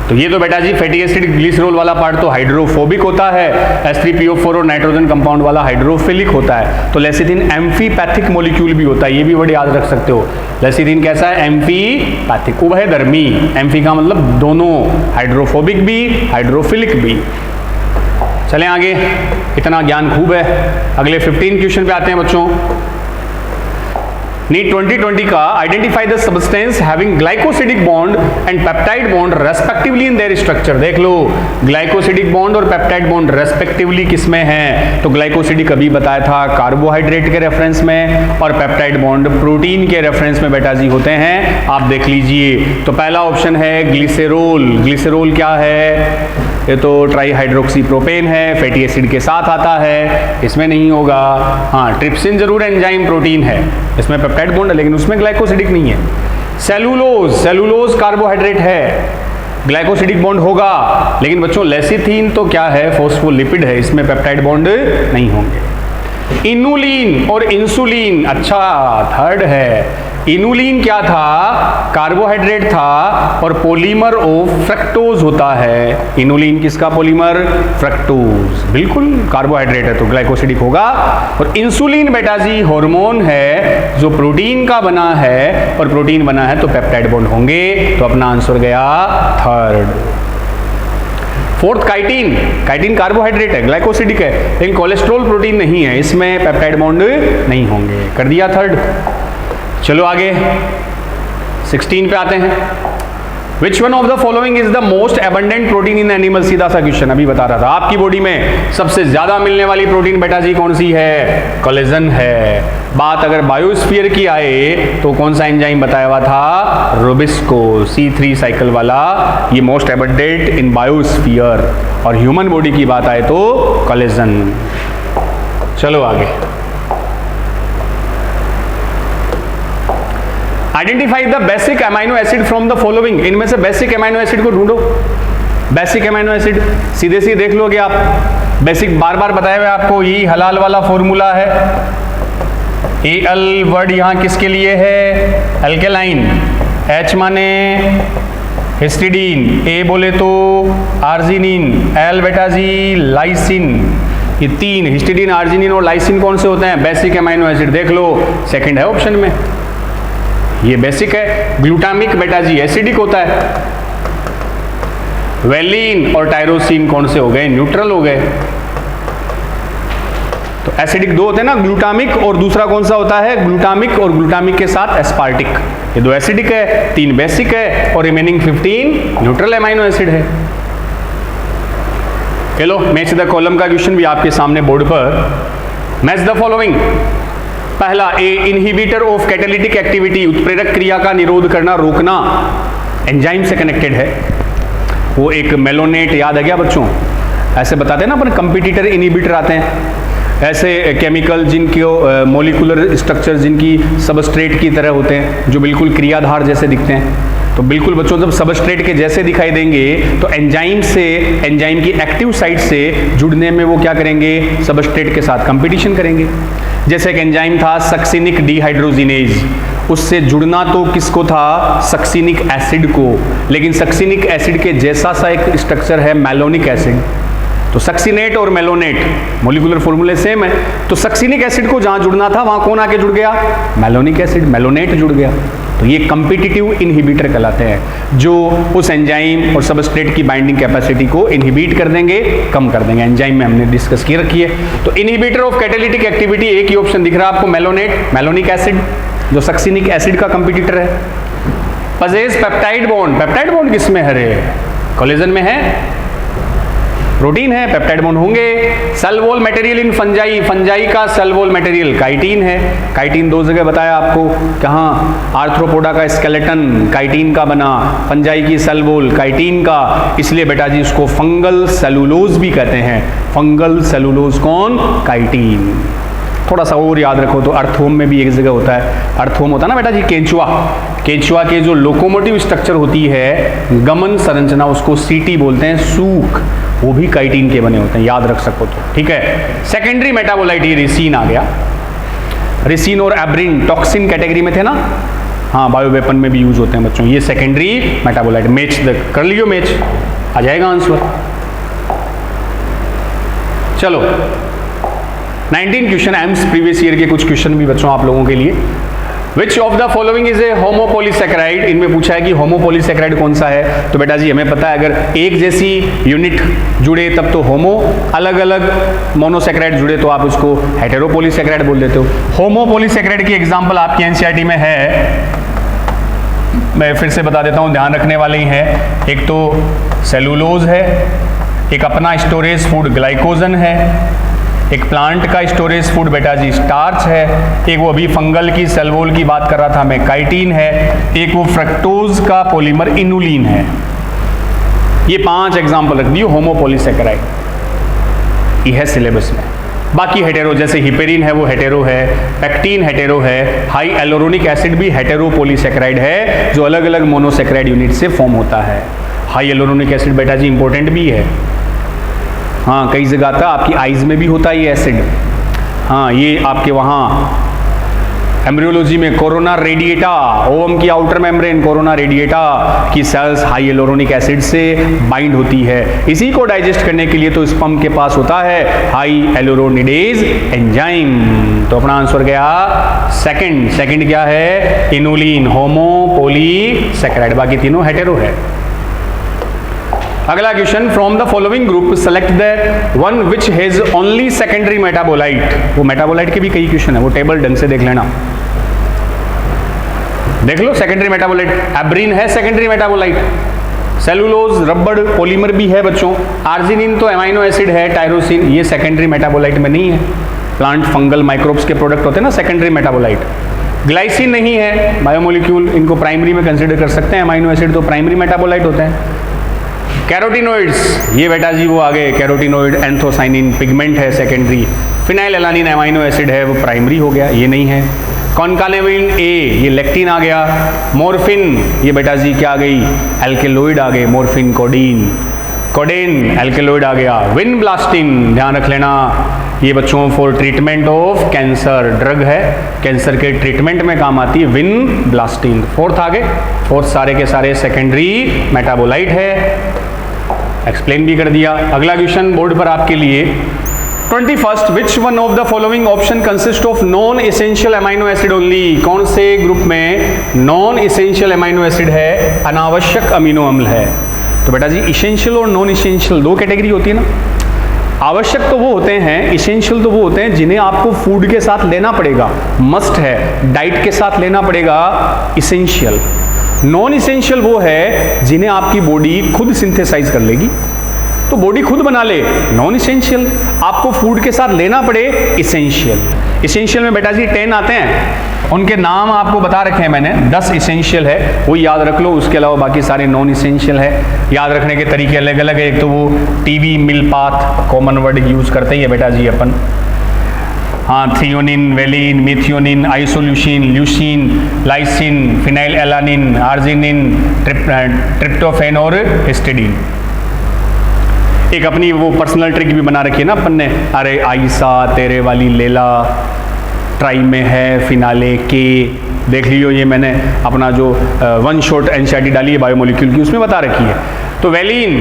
A: तो ये तो बेटा जी फैटी एसिड ग्लिसरॉल वाला पार्ट तो हाइड्रोफोबिक होता है, H3PO4 और नाइट्रोजन कंपाउंड वाला हाइड्रोफिलिक होता है। तो लेसिथिन एम्फीपैथिक मॉलिक्यूल भी होता है, ये भी बड़े याद रख सकते हो। लेसिथिन कैसा है? एम्फीपैथिक, उभयधर्मी। एम्फी का मतलब दोनों, हाइड्रोफोबिक भी हाइड्रोफिलिक भी। चलें आगे, इतना ज्ञान खूब है। अगले 15 क्वेश्चन पे आते हैं बच्चों। नीट 2020 का identify the substance having glycosidic bond and peptide bond respectively in their structure. देख लो, ग्लाइकोसिडिक बॉन्ड और पेप्टाइड बॉन्ड रेस्पेक्टिवली किसमें है? तो ग्लाइकोसिडिक अभी बताया था कार्बोहाइड्रेट के रेफरेंस में, और पेप्टाइड बॉन्ड प्रोटीन के रेफरेंस में बेटा जी होते हैं। आप देख लीजिए, तो पहला ऑप्शन है ग्लिसरॉल। ग्लिसरॉल क्या है? ये तो ट्राईहाइड्रोक्सी प्रोपेन है, फैटी एसिड के साथ आता है, इसमें नहीं होगा। हाँ, ट्रिप्सिन जरूर एंजाइम प्रोटीन है, इसमें पेप्टाइड बॉन्ड है लेकिन उसमें ग्लाइकोसिडिक नहीं है। सेलुलोज, सेलुलोज कार्बोहाइड्रेट है, ग्लाइकोसिडिक बॉन्ड होगा। लेकिन बच्चों लेसिथिन तो क्या है? फॉस्फोलिपिड है, इसमें पेप्टाइड बॉन्ड नहीं होंगे। इनुलिन और इंसुलिन, अच्छा थर्ड है। इनुलिन क्या था? कार्बोहाइड्रेट था और पॉलीमर ऑफ फ्रक्टोज होता है। इनुलिन किसका पॉलीमर? फ्रक्टोज, बिल्कुल कार्बोहाइड्रेट है तो ग्लाइकोसिडिक होगा। और इंसुलिन बेटा जी हार्मोन है जो प्रोटीन का बना है, और प्रोटीन बना है तो पेप्टाइड बॉन्ड होंगे, तो अपना आंसर गया third. Fourth chitin, chitin carbohydrate है, ग्लाइकोसिडिक है, लेकिन कोलेस्ट्रॉल प्रोटीन नहीं है, इसमें पेप्टाइड बॉन्ड नहीं होंगे, कर दिया थर्ड। चलो आगे 16 पे आते हैं। Which one of the following is the most abundant protein in animal? सीधा सा क्वेश्चन अभी बता रहा था, आपकी बॉडी में सबसे ज्यादा मिलने वाली प्रोटीन बेटा जी कौन सी है? कोलेजन है। बात अगर बायोस्फीयर की आए तो कौन सा एंजाइम बताया हुआ था? रुबिस्को, C3 साइकिल वाला, ये मोस्ट एबंडेंट इन बायोस्फीयर। और ह्यूमन बॉडी की बात आए तो कोलेजन। चलो आगे, identify the basic amino acid from the following. इनमें से बेसिक अमाइनो एसिड को ढूंढो। बेसिक अमाइनो एसिड सीधे सीधे देख लोगे आप, बेसिक बार बार बताया हुआ आपको, ये हलाल वाला फॉर्मूला है। Al वर्ड यहाँ किसके लिए है? अल्केलाइन। H माने हिस्टिडीन, A बोले तो आर्जिनिन, L बेटा जी लाइसिन। ये तीन, हिस्टिडीन, आर्जिनिन और लाइसिन कौन से होते हैं? Basic amino acid. देख लो, सेकंड है ऑप्शन में, ये बेसिक है। ग्लूटामिक बेटा जी एसिडिक होता है। वेलिन और टायरोसिन कौन से हो गए? न्यूट्रल हो गए। तो एसिडिक दो होते हैं ना, ग्लूटामिक और दूसरा कौन सा होता है? ग्लूटामिक, और ग्लूटामिक के साथ एस्पार्टिक। ये दो एसिडिक है, 3 बेसिक है, और रिमेनिंग 15 न्यूट्रल अमाइनो एसिड है। चलो मैच द कॉलम का क्वेश्चन भी आपके सामने बोर्ड पर। Match the following. पहला, ए इनहिबिटर ऑफ कैटालिटिक एक्टिविटी, उत्प्रेरक क्रिया का निरोध करना, रोकना, एंजाइम से कनेक्टेड है। वो एक मेलोनेट, याद है क्या बच्चों? ऐसे बताते हैं ना अपन, कंपिटिटर इनहिबिटर आते हैं, ऐसे केमिकल जिनके मॉलिक्यूलर स्ट्रक्चर जिनकी सबस्ट्रेट की तरह होते हैं, जो बिल्कुल क्रियाधार जैसे दिखते हैं। तो बिल्कुल बच्चों जब सबस्ट्रेट के जैसे दिखाई देंगे तो एंजाइम से, एंजाइम की एक्टिव साइट से जुड़ने में वो क्या करेंगे? सबस्ट्रेट के साथ कंपटीशन करेंगे। जैसे एक एंजाइम था सक्सिनिक डिहाइड्रोजिनेज, उससे जुड़ना तो किसको था? सक्सिनिक एसिड को, लेकिन सक्सिनिक एसिड के जैसा सा एक स्ट्रक्चर है मैलोनिक एसिड, तो सक्सीनेट और मेलोनेट मोलिकुलर फॉर्मूले सेम है, तो सक्सीनिक एसिड को जहां जुड़ना था वहां कौन आके जुड़ गया, मेलोनिक एसिड, मेलोनेट जुड़ गया। तो ये कम्पिटिटिव इनहिबिटर कहलाते हैं, जो उस एंजाइम और सबस्ट्रेट की बाइंडिंग कैपेसिटी को इनहिबिट कर देंगे, कम कर देंगे। एंजाइम में हमने डिस्कस की रखी है। तो इनहिबिटर ऑफ कैटालिटिक एक्टिविटी, एक ही ऑप्शन दिख रहा है आपको, मेलोनेट, मेलोनिक एसिड, जो सक्सीनिक एसिड का कंपिटिटर है। Possess peptide bond, peptide bond किसमें है रे, कोलेजन में है, प्रोटीन है, पेप्टाइड बॉन्ड होंगे। Cell wall material in fungi, fungi का सेल वॉल मटेरियल काइटिन है। काइटिन दो जगह बताया आपको, कहाँ, आर्थ्रोपोडा का स्केलेटन काइटिन का बना, फंजाई की सेल वॉल काइटिन का, इसलिए बेटा जी इसको फंगल सेलुलोज भी कहते हैं। फंगल सेलुलोज कौन, काइटिन। थोड़ा सा और याद रखो तो अर्थोम में भी एक जगह होता है, अर्थोम होता है ना बेटा जी केंचुआ, केंचुआ के जो लोकोमोटिव स्ट्रक्चर होती है, गमन संरचना, उसको सीटी बोलते हैं, सूक, वो भी काइटिन के बने होते हैं, याद रख सको तो, ठीक है। सेकेंडरी मेटाबोलाइट, ये रिसीन आ गया। रिसीन और एब्रिन टॉक्सिन कैटेगरी में थे ना, हाँ, बायो वेपन में भी यूज होते हैं बच्चों। ये सेकेंडरी मेटाबोलाइट, मैच कर लियो, मैच आ जाएगा आंसर। चलो 19 क्वेश्चन एम्स प्रीवियस ईयर के कुछ क्वेश्चन भी बच्चों आप लोगों के लिए। Which of the following is a homopolysaccharide, इनमें पूछा है कि होमोपोलीसेकेराइड कौन सा है। तो बेटा जी हमें पता है, अगर एक जैसी यूनिट जुड़े तब तो होमो, अलग अलग मोनोसेकेराइड जुड़े तो आप उसको हेटेरोपोलीसेकेराइड बोल देते हो। होमोपोलीसेकेराइड की एग्जांपल आपकी एनसीईआरटी में है, मैं फिर से बता देता हूं, ध्यान रखने वाले ही हैं। एक तो सेलुलोज है, एक अपना स्टोरेज फूड ग्लाइकोजन है, एक प्लांट का स्टोरेज फूड बेटा जी स्टार्च है, एक वो अभी फंगल की सेल वॉल की बात कर रहा था मैं, काइटिन है, एक वो फ्रक्टोज का पॉलीमर इनुलिन है। ये 5 एग्जांपल रख दियो होमोपोलीसेकेराइड, ये है सिलेबस में। बाकी हेटेरो, जैसे हिपेरिन है वो हेटेरो है, पेक्टिन हेटेरो है, हाई एलोरोनिक एसिड भी हेटेरोपोलीसेकेराइड है, जो अलग अलग मोनोसेकेराइड यूनिट से फॉर्म होता है। हाई एलोरोनिक एसिड बेटा जी इंपॉर्टेंट भी है, हाँ, कई जगह आता, आपकी आइज में भी होता है ये एसिड। हाँ, ये आपके वहाँ एम्ब्रियोलॉजी में कोरोना रेडिएटा, ओवम की आउटर मेम्ब्रेन कोरोना रेडिएटा की सेल्स हाई एलोरोनिक एसिड से बाइंड होती है। इसी को डाइजेस्ट करने के लिए तो स्पर्म के पास होता है हाई एलोरोनिडेज एंजाइम। तो अपना आंसर गया सेकंड। सेकंड क्या है, इनुलिन, होमोपोलीसेकेराइड, बाकी तीनों हेटेरो है। अगला question, from the following group select the one which has only secondary metabolite. वो मेटाबोलाइट के भी कई क्वेश्चन है, वो टेबल ढंग से देख लेना, देख लो। सेकेंडरी मेटाबोलाइट, एब्रिन है सेकेंडरी मेटाबोलाइट, सेलुलोज रबड़ पॉलीमर भी है बच्चों, आर्जिनिन तो एमाइनो एसिड है, टायरोसिन, ये सेकेंडरी मेटाबोलाइट में नहीं है। प्लांट फंगल माइक्रोब्स के प्रोडक्ट होते हैं ना सेकेंडरी मेटाबोलाइट। ग्लाइसिन नहीं है, बायोमोलिक्यूल, इनको प्राइमरी में कंसिडर कर सकते हैं, अमाइनो एसिड तो प्राइमरी मेटाबोलाइट होते हैं। कैरोटिनोइड्स, ये बेटा जी वो आ गए, कैरोटिनोइड, एंथोसाइनिन पिगमेंट है secondary, phenyl alanine amino acid है, वो प्राइमरी हो गया, ये नहीं है। कॉन्कानेविन ए, ये लेक्टिन आ गया। मॉर्फिन, ये बेटा जी क्या आ गई, एल्केलॉइड आ गए, मॉर्फिन, कोडीन, कोडेन एल्केलॉइड आ गया। विनब्लास्टिन, ध्यान रख लेना, ये बच्चों for treatment of cancer, drug है, कैंसर के ट्रीटमेंट में काम आती है, विनब्लास्टिन। फोर्थ आ गए, फोर्थ सारे के सारे सेकेंडरी मेटाबोलाइट है, एक्सप्लेन भी कर दिया। अगला क्वेश्चन बोर्ड पर आपके लिए 21st, which one of the following option consist of non essential amino acid only. कौन से ग्रुप में नॉन एसेंशियल अमाइनो एसिड है, अनावश्यक अमीनो अम्ल है। तो बेटा जी इसेंशियल और नॉन इसेंशियल दो कैटेगरी होती है ना। आवश्यक तो वो होते हैं, इसेंशियल तो वो होते हैं जिन्हें आपको फूड के साथ लेना पड़ेगा, मस्ट है, डाइट के साथ लेना पड़ेगा, इसेंशियल। नॉन इसेंशियल वो है जिन्हें आपकी बॉडी खुद सिंथेसाइज कर लेगी, तो बॉडी खुद बना ले, नॉन इसेंशियल। आपको फूड के साथ लेना पड़े, इसेंशियल। इसेंशियल में बेटा जी 10 आते हैं, उनके नाम आपको बता रखे हैं मैंने, 10 इसेंशियल है, वो याद रख लो। उसके अलावा बाकी सारे नॉन इसेंशियल है। याद रखने के तरीके अलग अलग है, एक तो वो टीवी मिल पाथ कॉमन वर्ड यूज करते ही है बेटा जी अपन, हाँ, threonine, valine, methionine, isoleucine, leucine, lysine, phenyl alanine, arginine, tryptophan और हिस्टिडीन। एक अपनी वो पर्सनल ट्रिक भी बना रखी है ना अपन ने, अरे आइसा तेरे वाली लेला, ट्राई में है फिनाले के, देख लियो, ये मैंने अपना जो वन शॉट एनसीईआरटी डाली है बायोमोलिक्यूल की, उसमें बता रखी है। तो वैलिन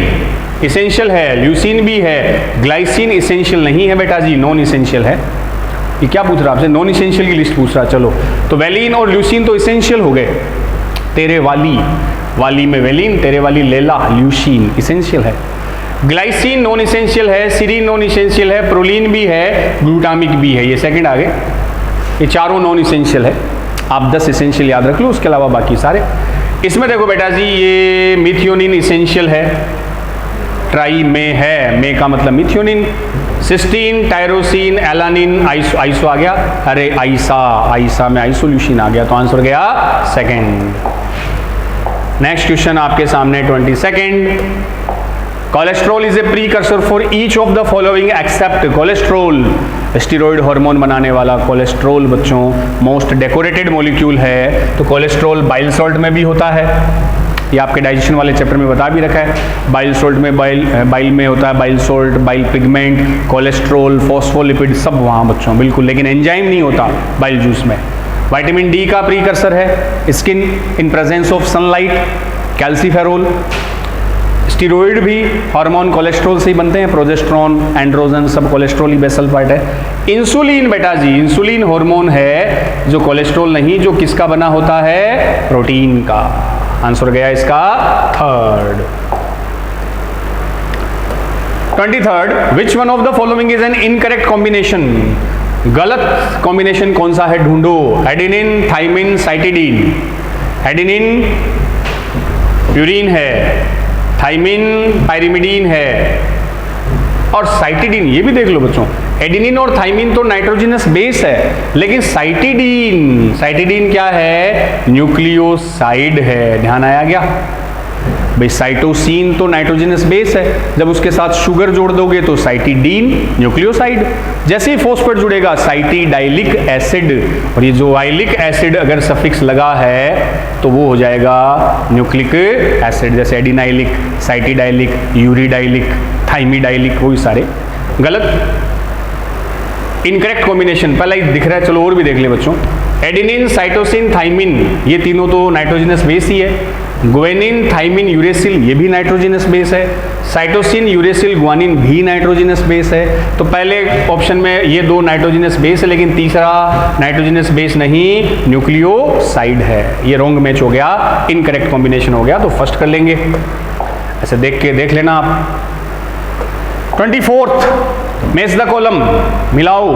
A: इसेंशियल है, ल्यूसीन भी है, ग्लाइसिन इसेंशियल नहीं है बेटा जी, नॉन इसेंशियल है। ये क्या पूछ रहा आपसे, नॉन इसेंशियल की लिस्ट पूछ रहा। चलो, तो वैलिन और ल्यूसीन तो इसेंशियल हो गए। तेरे वाली में वैलिन, तेरे वाली लेला, ल्यूसीन इसेंशियल है। ग्लाइसिन नॉन इसेंशियल है, सीरीन नॉन इसेंशियल है, प्रोलीन भी है, ग्लूटामिक भी है, ये सेकंड आगे, ये चारों नॉन इसेंशियल है। आप 10 इसेंशियल याद रख लो, उसके अलावा बाकी सारे। इसमें देखो बेटा जी, ये मिथियोनिन इसेंशियल है, ट्राई में है, में का मतलब methionine. Cysteine, tyrosine, alanine, iso आ गया, अरे आइसा में आइसोल्यूशन आ गया, तो आंसर गया सेकंड। नेक्स्ट क्वेश्चन आपके सामने 22nd। Cholesterol is a precursor for each of the following except cholesterol. Steroid hormone बनाने वाला कोलेस्ट्रॉल बच्चों मोस्ट डेकोरेटेड मॉलिक्यूल है। तो कोलेस्ट्रॉल बाइल सॉल्ट में भी होता है, ये आपके डाइजेशन वाले चैप्टर में बता भी रखा है। बाइल सॉल्ट में बाइल में होता है bile salt, bile pigment, cholesterol, phospholipid सब वहाँ बच्चों बिल्कुल, लेकिन एंजाइम नहीं होता बाइल जूस में। विटामिन डी का प्रीकर्सर है, skin in presence of sunlight, calciferol. Steroid भी हार्मोन कोलेस्ट्रॉल से ही बनते हैं, प्रोजेस्टेरोन, एंड्रोजन सब कोलेस्ट्रॉल ही बेसल पार्ट है। इंसुलिन बेटा जी, इंसुलिन हार्मोन है जो कोलेस्ट्रॉल नहीं, जो किसका बना होता है, प्रोटीन का। आंसर गया इसका third. 23rd, which one of the following is an incorrect combination. गलत कॉम्बिनेशन कौन सा है ढूंढो। Adenine, thymine, cytidine. Adenine purine है, थाइमिन पायरिमिडीन है, और साइटिडीन ये भी देख लो बच्चों। एडेनिन और थाइमिन तो नाइट्रोजनस बेस है, लेकिन साइटिडीन क्या है, न्यूक्लियोसाइड है। ध्यान आया क्या भाई, साइटोसिन तो नाइट्रोजनस बेस है, जब उसके साथ शुगर जोड़ दोगे तो साइटिडीन न्यूक्लियोसाइड। जैसे ही फॉस्फेट जुड़ेगा साइटिडाइलिक एसिड, और ये जो आइलिक एसिड अगर सफिक्स लगा है तो वो हो जाएगा न्यूक्लिक एसिड। जैसे एडिनाइलिक, साइटिडाइलिक, यूरिडाइलिक, थाइमिडाइलिक, वही सारे गलत, इनकरेक्ट कॉम्बिनेशन। पहला ही दिख रहा है, चलो और भी देख ले बच्चों। एडेनिन, साइटोसिन, थाइमिन ये तीनों तो नाइट्रोजनस बेस ही है। ग्वानिन, थाइमिन, यूरेसिल ये भी नाइट्रोजनस बेस है। साइटोसिन, यूरेसिल, ग्वानिन भी नाइट्रोजनस बेस है। तो पहले ऑप्शन में ये दो नाइट्रोजनस बेस है, लेकिन तीसरा नाइट्रोजनस बेस नहीं, न्यूक्लियोसाइड है। ये रॉन्ग मैच हो गया, इनकरेक्ट कॉम्बिनेशन हो गया, तो फर्स्ट कर लेंगे। ऐसे देख लेना आप। 24th, मेच द कॉलम, मिलाओ।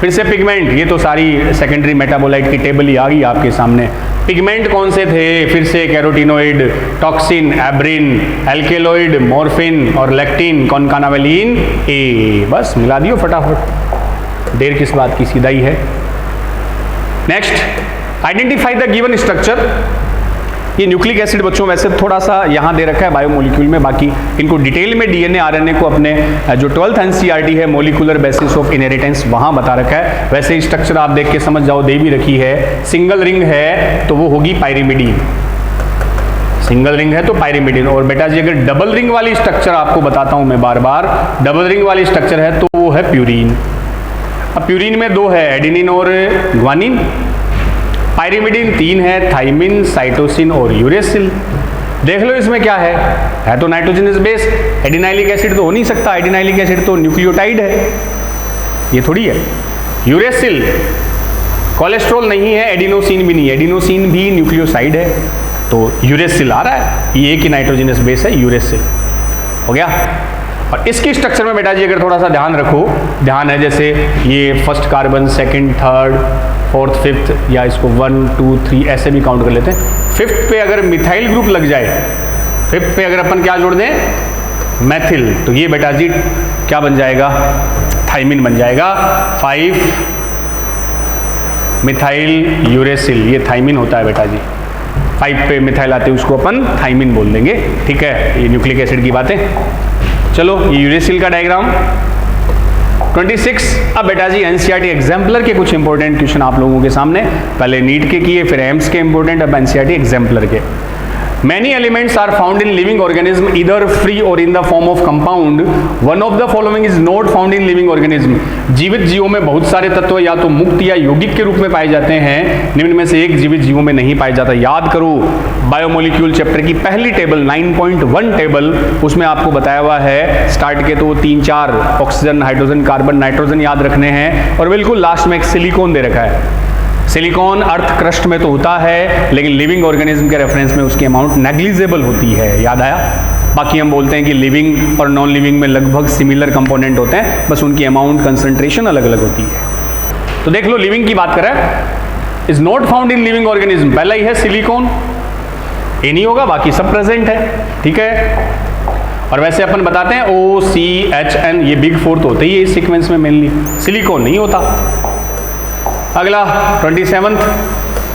A: फिर से पिगमेंट, ये तो सारी सेकेंडरी मेटाबोलाइट की टेबल ही आ गई आपके सामने। पिगमेंट कौन से थे, फिर से कैरोटिनोइड, टॉक्सिन, एब्रिन, एल्केलॉइड, मॉर्फिन और लेक्टिन, कॉनकानावेलिन ए। बस मिला दियो फटाफट, देर किस बात की, सीधा ही है। Next, identify the given structure. ये न्यूक्लिक एसिड बच्चों वैसे थोड़ा सा यहाँ दे रखा है बायोमोलिक्यूल में, बाकी इनको डिटेल में डीएनए आरएनए को अपने जो 12th एनसीईआरटी है मोलिकुलर बेसिस ऑफ इनहेरिटेंस वहाँ बता रखा है। वैसे स्ट्रक्चर आप देख के समझ जाओ, दे भी रखी है। सिंगल रिंग है तो वो होगी पायरिमिडीन, सिंगल रिंग है तो पायरिमिडीन। और बेटा जी अगर डबल रिंग वाली स्ट्रक्चर आपको बताता हूँ मैं बार बार, डबल रिंग वाली स्ट्रक्चर है तो वो है प्यूरिन। अब प्यूरिन में दो है, एडेनिन और ग्वानिन। पायरिमिडीन 3 है, थाइमिन, साइटोसिन और यूरेसिल। देख लो इसमें क्या है तो नाइट्रोजनस बेस। एडिनाइलिक एसिड तो हो नहीं सकता, एडिनाइलिक एसिड तो न्यूक्लियोटाइड है, ये थोड़ी है। यूरेसिल कोलेस्ट्रॉल नहीं है, एडिनोसिन भी नहीं है, एडिनोसिन भी न्यूक्लियोसाइड है, तो यूरेसिल आ रहा है। ये एक ही नाइट्रोजनस बेस है, यूरेसिल हो गया। और इसकी स्ट्रक्चर में बेटा जी अगर थोड़ा सा ध्यान रखो, ध्यान है जैसे ये first carbon, second, third, fourth, fifth, या इसको 1 2 3 ऐसे भी काउंट कर लेते हैं। फिफ्थ पे अगर मिथाइल ग्रुप लग जाए, फिफ्थ पे अगर अपन क्या जोड़ दें, मैथिल, तो ये बेटा जी क्या बन जाएगा, थाइमिन बन जाएगा। 5 मिथाइल यूरेसिल, ये थाइमिन होता है बेटा जी। 5 पे मिथाइल आते हैं उसको अपन थाइमिन बोल देंगे, ठीक है। ये न्यूक्लिक एसिड की बातें। चलो ये यूरेसिल का डायग्राम। 26। अब बेटा जी एनसीईआरटी एग्जाम्पलर के कुछ इंपॉर्टेंट क्वेश्चन आप लोगों के सामने, पहले नीट के किए, फिर एम्स के इंपॉर्टेंट, अब एनसीईआरटी एग्जाम्पलर के। Many elements are found in living organism either free or in the form of compound. One of the following is not found in living organism. जीवित जीवों में बहुत सारे तत्व या तो मुक्त या यौगिक के रूप में पाए जाते हैं, निम्न में से एक जीवित जीवों में नहीं पाया जाता। याद करो बायोमोलिक्यूल चैप्टर की पहली टेबल 9.1 टेबल, उसमें आपको बताया हुआ है स्टार्ट के तो 3-4 ऑक्सीजन, हाइड्रोजन, कार्बन, नाइट्रोजन याद रखने हैं और बिल्कुल लास्ट में एक सिलिकॉन दे रखा है। सिलिकॉन अर्थ क्रस्ट में तो होता है, लेकिन लिविंग ऑर्गेनिज्म के रेफरेंस में उसकी अमाउंट नेग्लिजिबल होती है। याद आया? बाकी हम बोलते हैं कि लिविंग और नॉन लिविंग में लगभग सिमिलर कंपोनेंट होते हैं, बस उनकी अमाउंट कंसंट्रेशन अलग अलग होती है। तो देख लो, लिविंग की बात करें, is not found in living organism, पहला ही है सिलिकॉन, ये नहीं होगा, बाकी सब प्रेजेंट है। ठीक है, और वैसे अपन बताते हैं OCHN, ये बिग फोर तो होते ही है इस सीक्वेंस में, मेनली सिलिकॉन नहीं होता। अगला 27th,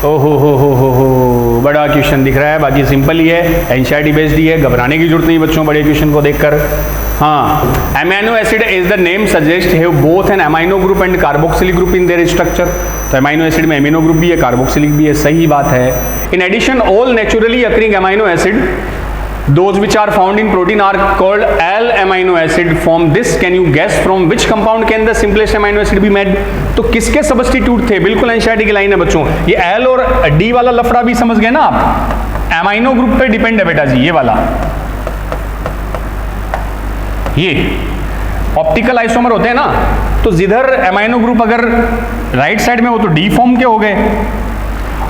A: ओहो बड़ा क्वेश्चन दिख रहा है, बाकी सिंपल ही है, एनसीईआरटी बेस्ड ही है, घबराने की जरूरत नहीं बच्चों बड़े क्वेश्चन को देखकर। हाँ, amino acid is the name suggest have both an amino group and carboxylic group in their structure. तो अमीनो एसिड में अमीनो ग्रुप भी है, कार्बोक्सिलिक भी है, सही बात है। In addition all naturally occurring amino acid those which are found in protein are called L-amino acid form. This can you guess from which compound can the simplest amino acid be made? तो किसके सब्स्टिट्यूट थे? बिल्कुल एनसीईआरटी की लाइन है बच्चों। ये L और D वाला लफड़ा भी समझ गए ना आप, अमाइनो ग्रुप पे डिपेंड है बेटा जी, ये वाला, ये ऑप्टिकल आइसोमर होते हैं ना, तो जिधर अमाइनो ग्रुप अगर राइट साइड में हो तो D फॉर्म के हो गए,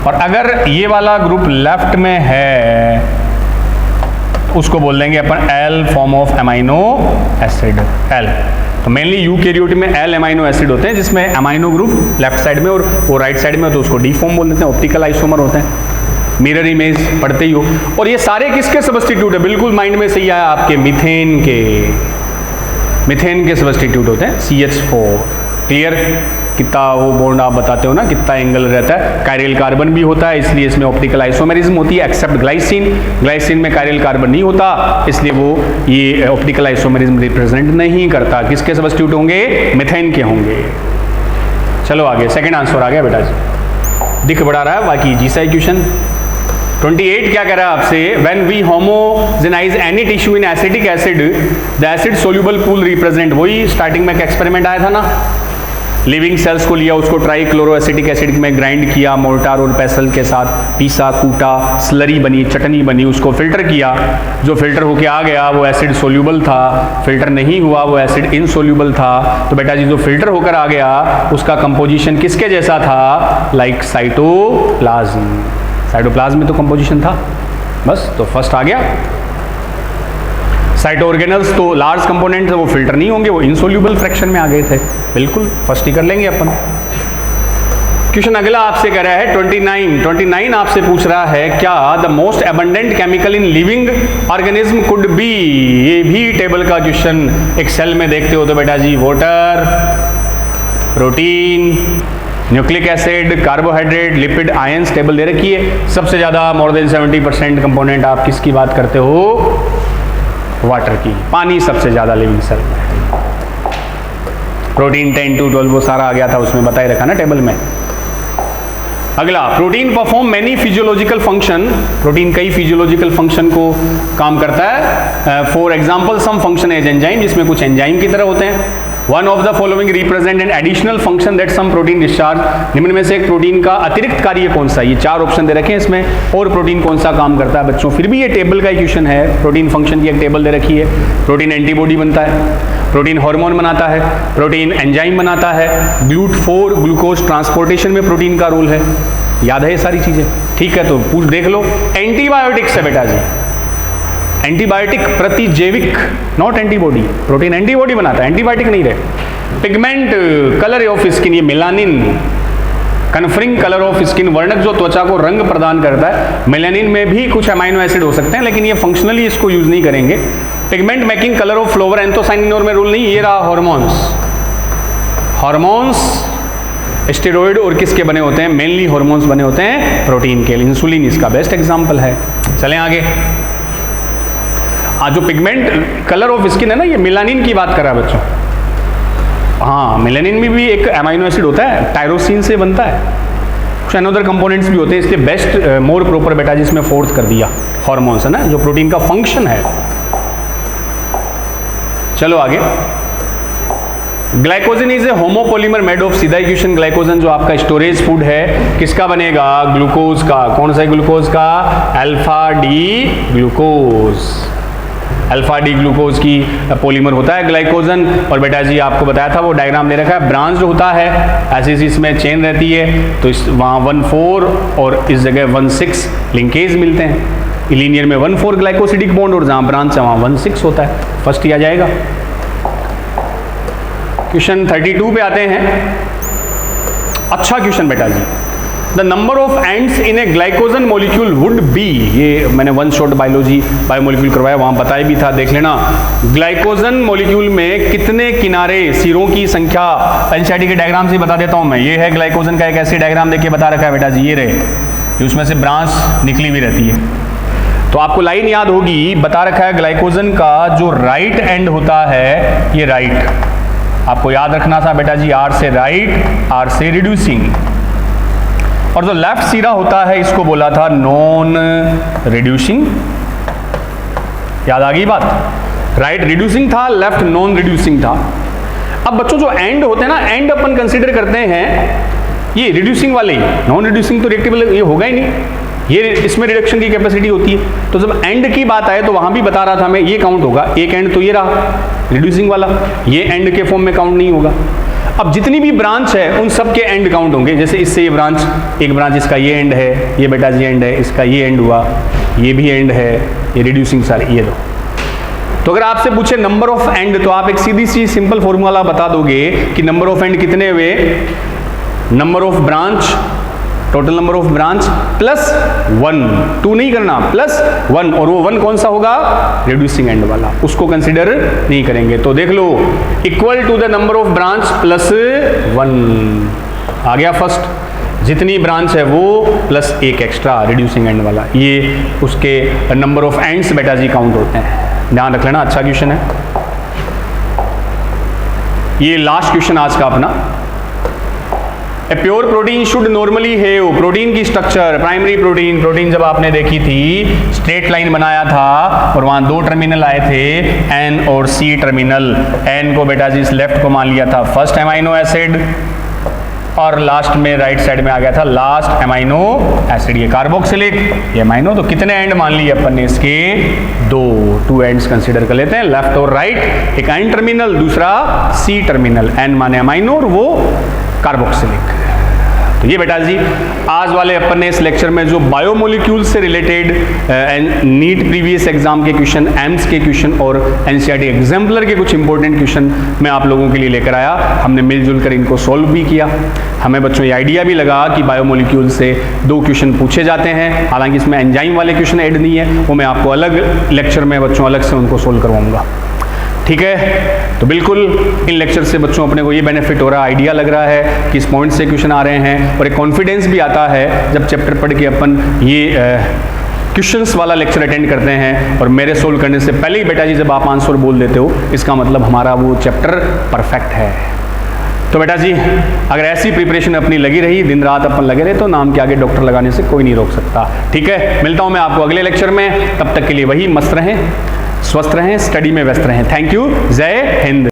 A: और अगर ये वाला ग्रुप लेफ्ट में है उसको बोल देंगे अपन L form of amino acid, L. तो मेनली यूकैरियोट में एल अमाइनो एसिड होते हैं जिसमें अमाइनो ग्रुप लेफ्ट साइड में और वो राइट साइड में, तो उसको डी फॉर्म बोल देते हैं। ऑप्टिकल आइसोमर होते हैं, मिरर इमेज पढ़ते ही हो। और ये सारे किसके सब्स्टिट्यूट है? बिल्कुल माइंड में सही आया आपके, मीथेन के सब्स्टिट्यूट होते हैं, CH4। क्लियर? कितना वो बॉन्ड आप बताते हो ना, कितना एंगल रहता है। कायरल कार्बन भी होता है, इसलिए इसमें ऑप्टिकल आइसोमेरिज्म होती है, एक्सेप्ट ग्लाइसिन में कायरल कार्बन नहीं होता, इसलिए वो ये ऑप्टिकल आइसोमेरिज्म रिप्रेजेंट नहीं करता। किसके सब्स्टिट्यूट होंगे? मिथेन के होंगे। चलो आगे, सेकंड आंसर आ गया बेटा जी, दिख बढ़ा रहा है। बाकी जीसा क्वेश्चन 28 क्या कह रहा है आपसे? When we homogenize any tissue in acetic acid the acid soluble pool represent, वही स्टार्टिंग में एक एक्सपेरिमेंट आया था ना, लिविंग सेल्स को लिया, उसको ट्राइक्लोरो एसिटिक एसिड में ग्राइंड किया, मोर्टार और पेसल के साथ पीसा, कूटा, स्लरी बनी, चटनी बनी, उसको फिल्टर किया, जो फिल्टर होके आ गया वो एसिड सोल्यूबल था, फिल्टर नहीं हुआ वो एसिड इनसोल्यूबल था। तो बेटा जी जो फिल्टर होकर आ गया उसका कंपोजिशन किसके जैसा था? लाइक साइटोप्लाज्म, साइटोप्लाज्म में तो कंपोजिशन था, बस तो फर्स्ट आ गया। साइटो ऑर्गेनल्स तो लार्ज कंपोनेंट है, वो फिल्टर नहीं होंगे, वो इनसोल्यूबल फ्रैक्शन में आ गए थे, बिल्कुल फर्स्ट ही कर लेंगे अपन। क्वेश्चन अगला आपसे कह रहा है 29 आपसे पूछ रहा है क्या the most abundant chemical in living organism could be, ये भी टेबल का क्वेश्चन एक सेल में देखते हो तो बेटा जी water, protein, nucleic acid, carbohydrate, lipid, ions table दे रखी है। सबसे ज़्यादा मोर देन 70% कंपोनेंट आप किसकी बात करते हो? वाटर की, पानी सबसे ज़्यादा लिविंग सेल में। प्रोटीन 10 to 12 वो सारा आ गया था, उसमें बताए रखा ना टेबल में। अगला, protein perform many physiological function, protein कई फिजियोलॉजिकल फंक्शन को काम करता है। For example some function as enzyme, जिसमें कुछ एंजाइम की तरह होते हैं। One of the following represent an additional function that some protein discharge, निम्न में से एक प्रोटीन का अतिरिक्त कार्य कौन सा? ये 4 ऑप्शन दे रखे हैं इसमें, और प्रोटीन कौन सा काम करता है बच्चों? फिर भी ये टेबल का क्वेश्चन है, प्रोटीन फंक्शन की एक टेबल दे रखी है। प्रोटीन एंटीबॉडी बनता है, प्रोटीन हार्मोन बनाता है, प्रोटीन एंजाइम बनाता है, GLUT4 ग्लूकोज ट्रांसपोर्टेशन में प्रोटीन का रोल है। याद है ये सारी चीजें? ठीक है, तो पूछ देख लो। एंटीबायोटिक्स है बेटा जी, एंटीबायोटिक प्रतिजैविक, नॉट एंटीबॉडी। प्रोटीन एंटीबॉडी बनाता है, एंटीबायोटिक नहीं रहे। पिगमेंट, कलर ऑफ स्किन, ये melanin, conferring colour of skin, वर्णक जो त्वचा को रंग प्रदान करता है। मेलानिन में भी कुछ अमाइनो एसिड हो सकते हैं, लेकिन ये फंक्शनली इसको यूज नहीं करेंगे। Pigment making colour of flower, anthocyanin और में रोल नहीं। ये रहा हार्मोन्स स्टेरॉइड और किसके बने होते हैं? मेनली हार्मोन्स बने होते हैं प्रोटीन के। इंसुलिन इसका बेस्ट एग्जांपल है। चलें आगे। जो पिगमेंट कलर ऑफ स्किन है ना, ये मेलानिन की बात कर रहा है बच्चों। हाँ, मेलानिन में भी एक अमाइनो एसिड होता है, टायरोसिन से बनता है। कुछ अनदर कंपोनेंट्स भी होते हैं, इसके बेस्ट मोर प्रॉपर बेटा जी इसमें फोर्थ कर दिया हॉर्मोन्स है ना, जो प्रोटीन का फंक्शन है। चलो आगे, glycogen is a homopolymer made of, सीधा इक्वेशन, ग्लाइकोजन जो आपका स्टोरेज फूड है किसका बनेगा, ग्लूकोज का। कौन सा ग्लूकोज का, alpha D glucose. Alpha D glucose की पॉलीमर होता है ग्लाइकोजन। और बेटा जी आपको बताया था वो डायग्राम दे रखा है, ब्रांच जो होता है ऐसे इसमें चेन रहती है, तो इस वहाँ 1,4 और इस जगह 1,6 लिंकेज मिलते हैं। लीनियर में 1,4 ग्लाइकोसिडिक बॉन्ड और जहाँ ब्रांच है वहाँ 1,6 होता है। फर्स्ट ही आ जाएगा। क्वेश्चन 32 पे आते हैं। अच्छा क्वेश्चन बेटा जी, the number of ends in a glycogen molecule would be, ये मैंने वन शॉट बायोलॉजी बायोमोलिक्यूल करवाया, वहां बताया भी था, देख लेना। ग्लाइकोजन मॉलिक्यूल में कितने किनारे, सिरों की संख्या एनसीईआरटी के डायग्राम से बता देता हूं मैं। ये है ग्लाइकोजन का एक ऐसे डायग्राम देखिए बता रखा है बेटा जी, ये रहे, उसमें से ब्रांच निकली हुई रहती है। तो आपको लाइन याद होगी, बता रखा है ग्लाइकोजन का जो राइट एंड होता है, ये राइट आपको याद रखना था बेटा जी, आर से राइट, आर से रिड्यूसिंग, और जो लेफ्ट सिरा होता है इसको बोला था नॉन रिड्यूसिंग। याद आ गई बात, राइट रिड्यूसिंग था, लेफ्ट नॉन रिड्यूसिंग था। अब बच्चों जो एंड होते हैं ना, एंड अपन कंसीडर करते हैं ये रिड्यूसिंग वाले ही, नॉन रिड्यूसिंग तो रिएक्टेबल ये होगा ही नहीं, ये इसमें रिडक्शन की कैपेसिटी होती है। तो जब एंड की बात आए तो वहां भी बता रहा था मैं, ये काउंट होगा, एक एंड तो ये रहा रिड्यूसिंग वाला, ये एंड के फॉर्म में काउंट नहीं होगा। अब जितनी भी ब्रांच है उन सब के एंड काउंट होंगे। जैसे इससे ये ब्रांच, एक ब्रांच इसका ये एंड है, ये बेटा जी एंड है, इसका ये एंड हुआ, ये भी एंड है, ये रिड्यूसिंग सारे ये दो। तो अगर आपसे पूछे नंबर ऑफ एंड, तो आप एक सीधी सी सिंपल फॉर्मूला बता दोगे कि नंबर ऑफ एंड कितने हुए, number of branch, total number of branch plus 1, 2 नहीं करना, प्लस 1, और वो 1 कौन सा होगा, रिड्यूसिंग एंड वाला, उसको कंसीडर नहीं करेंगे। तो देख लो, equal to the number of branch plus 1 आ गया फर्स्ट, जितनी ब्रांच है वो प्लस एक एक्स्ट्रा रिड्यूसिंग एंड वाला, ये उसके नंबर ऑफ एंड्स बेटा जी काउंट होते हैं। ध्यान रख लेना, अच्छा क्वेश्चन है ये। लास्ट क्वेश्चन आज का अपना, a pure protein should normally have, protein की स्ट्रक्चर, प्राइमरी प्रोटीन, प्रोटीन जब आपने देखी थी स्ट्रेट लाइन बनाया था और वहां 2 टर्मिनल आए थे, एन और सी टर्मिनल। एन को बेटा जी इस लेफ्ट को मान लिया था फर्स्ट एमाइनो एसिड, और लास्ट में राइट साइड में आ गया था लास्ट एमाइनो एसिड, ये कार्बोक्सिलिक, ये एमाइनो। तो कितने एंड मान लिए अपन ने इसके, 2 एंड्स कंसीडर कर लेते हैं, लेफ्ट और राइट, एक एन टर्मिनल दूसरा सी टर्मिनल, एन माने एमाइनो और वो कार्बोक्सिलिक। तो ये बेटा जी आज वाले अपन ने इस लेक्चर में जो बायोमोलिक्यूल से रिलेटेड नीट प्रीवियस एग्जाम के क्वेश्चन, एम्स के क्वेश्चन और एनसीईआरटी एग्जाम्पलर के कुछ इंपॉर्टेंट क्वेश्चन मैं आप लोगों के लिए लेकर आया। हमने मिलजुल कर इनको सॉल्व भी किया। हमें बच्चों ये आइडिया भी लगा कि बायोमोलिक्यूल से 2 क्वेश्चन पूछे जाते हैं, हालांकि इसमें एंजाइम वाले क्वेश्चन ऐड नहीं है, वो मैं आपको अलग लेक्चर में बच्चों अलग से उनको सोल्व करवाऊंगा। ठीक है, तो बिल्कुल इन लेक्चर से बच्चों अपने को ये बेनिफिट हो रहा है, आइडिया लग रहा है कि इस पॉइंट से क्वेश्चन आ रहे हैं, और एक कॉन्फिडेंस भी आता है जब चैप्टर पढ़ के अपन ये क्वेश्चंस वाला लेक्चर अटेंड करते हैं, और मेरे सोल्व करने से पहले ही बेटा जी जब आप आंसर बोल देते हो, इसका मतलब हमारा वो चैप्टर परफेक्ट है। तो बेटा जी अगर ऐसी प्रिपरेशन अपनी लगी रही, दिन रात अपन लगे रहे, तो नाम के आगे डॉक्टर लगाने से कोई नहीं रोक सकता। ठीक है, मिलता हूँ मैं आपको अगले लेक्चर में, तब तक के लिए वही मस्त रहें, स्वस्थ रहें, स्टडी में व्यस्त रहें। थैंक यू, जय हिंद।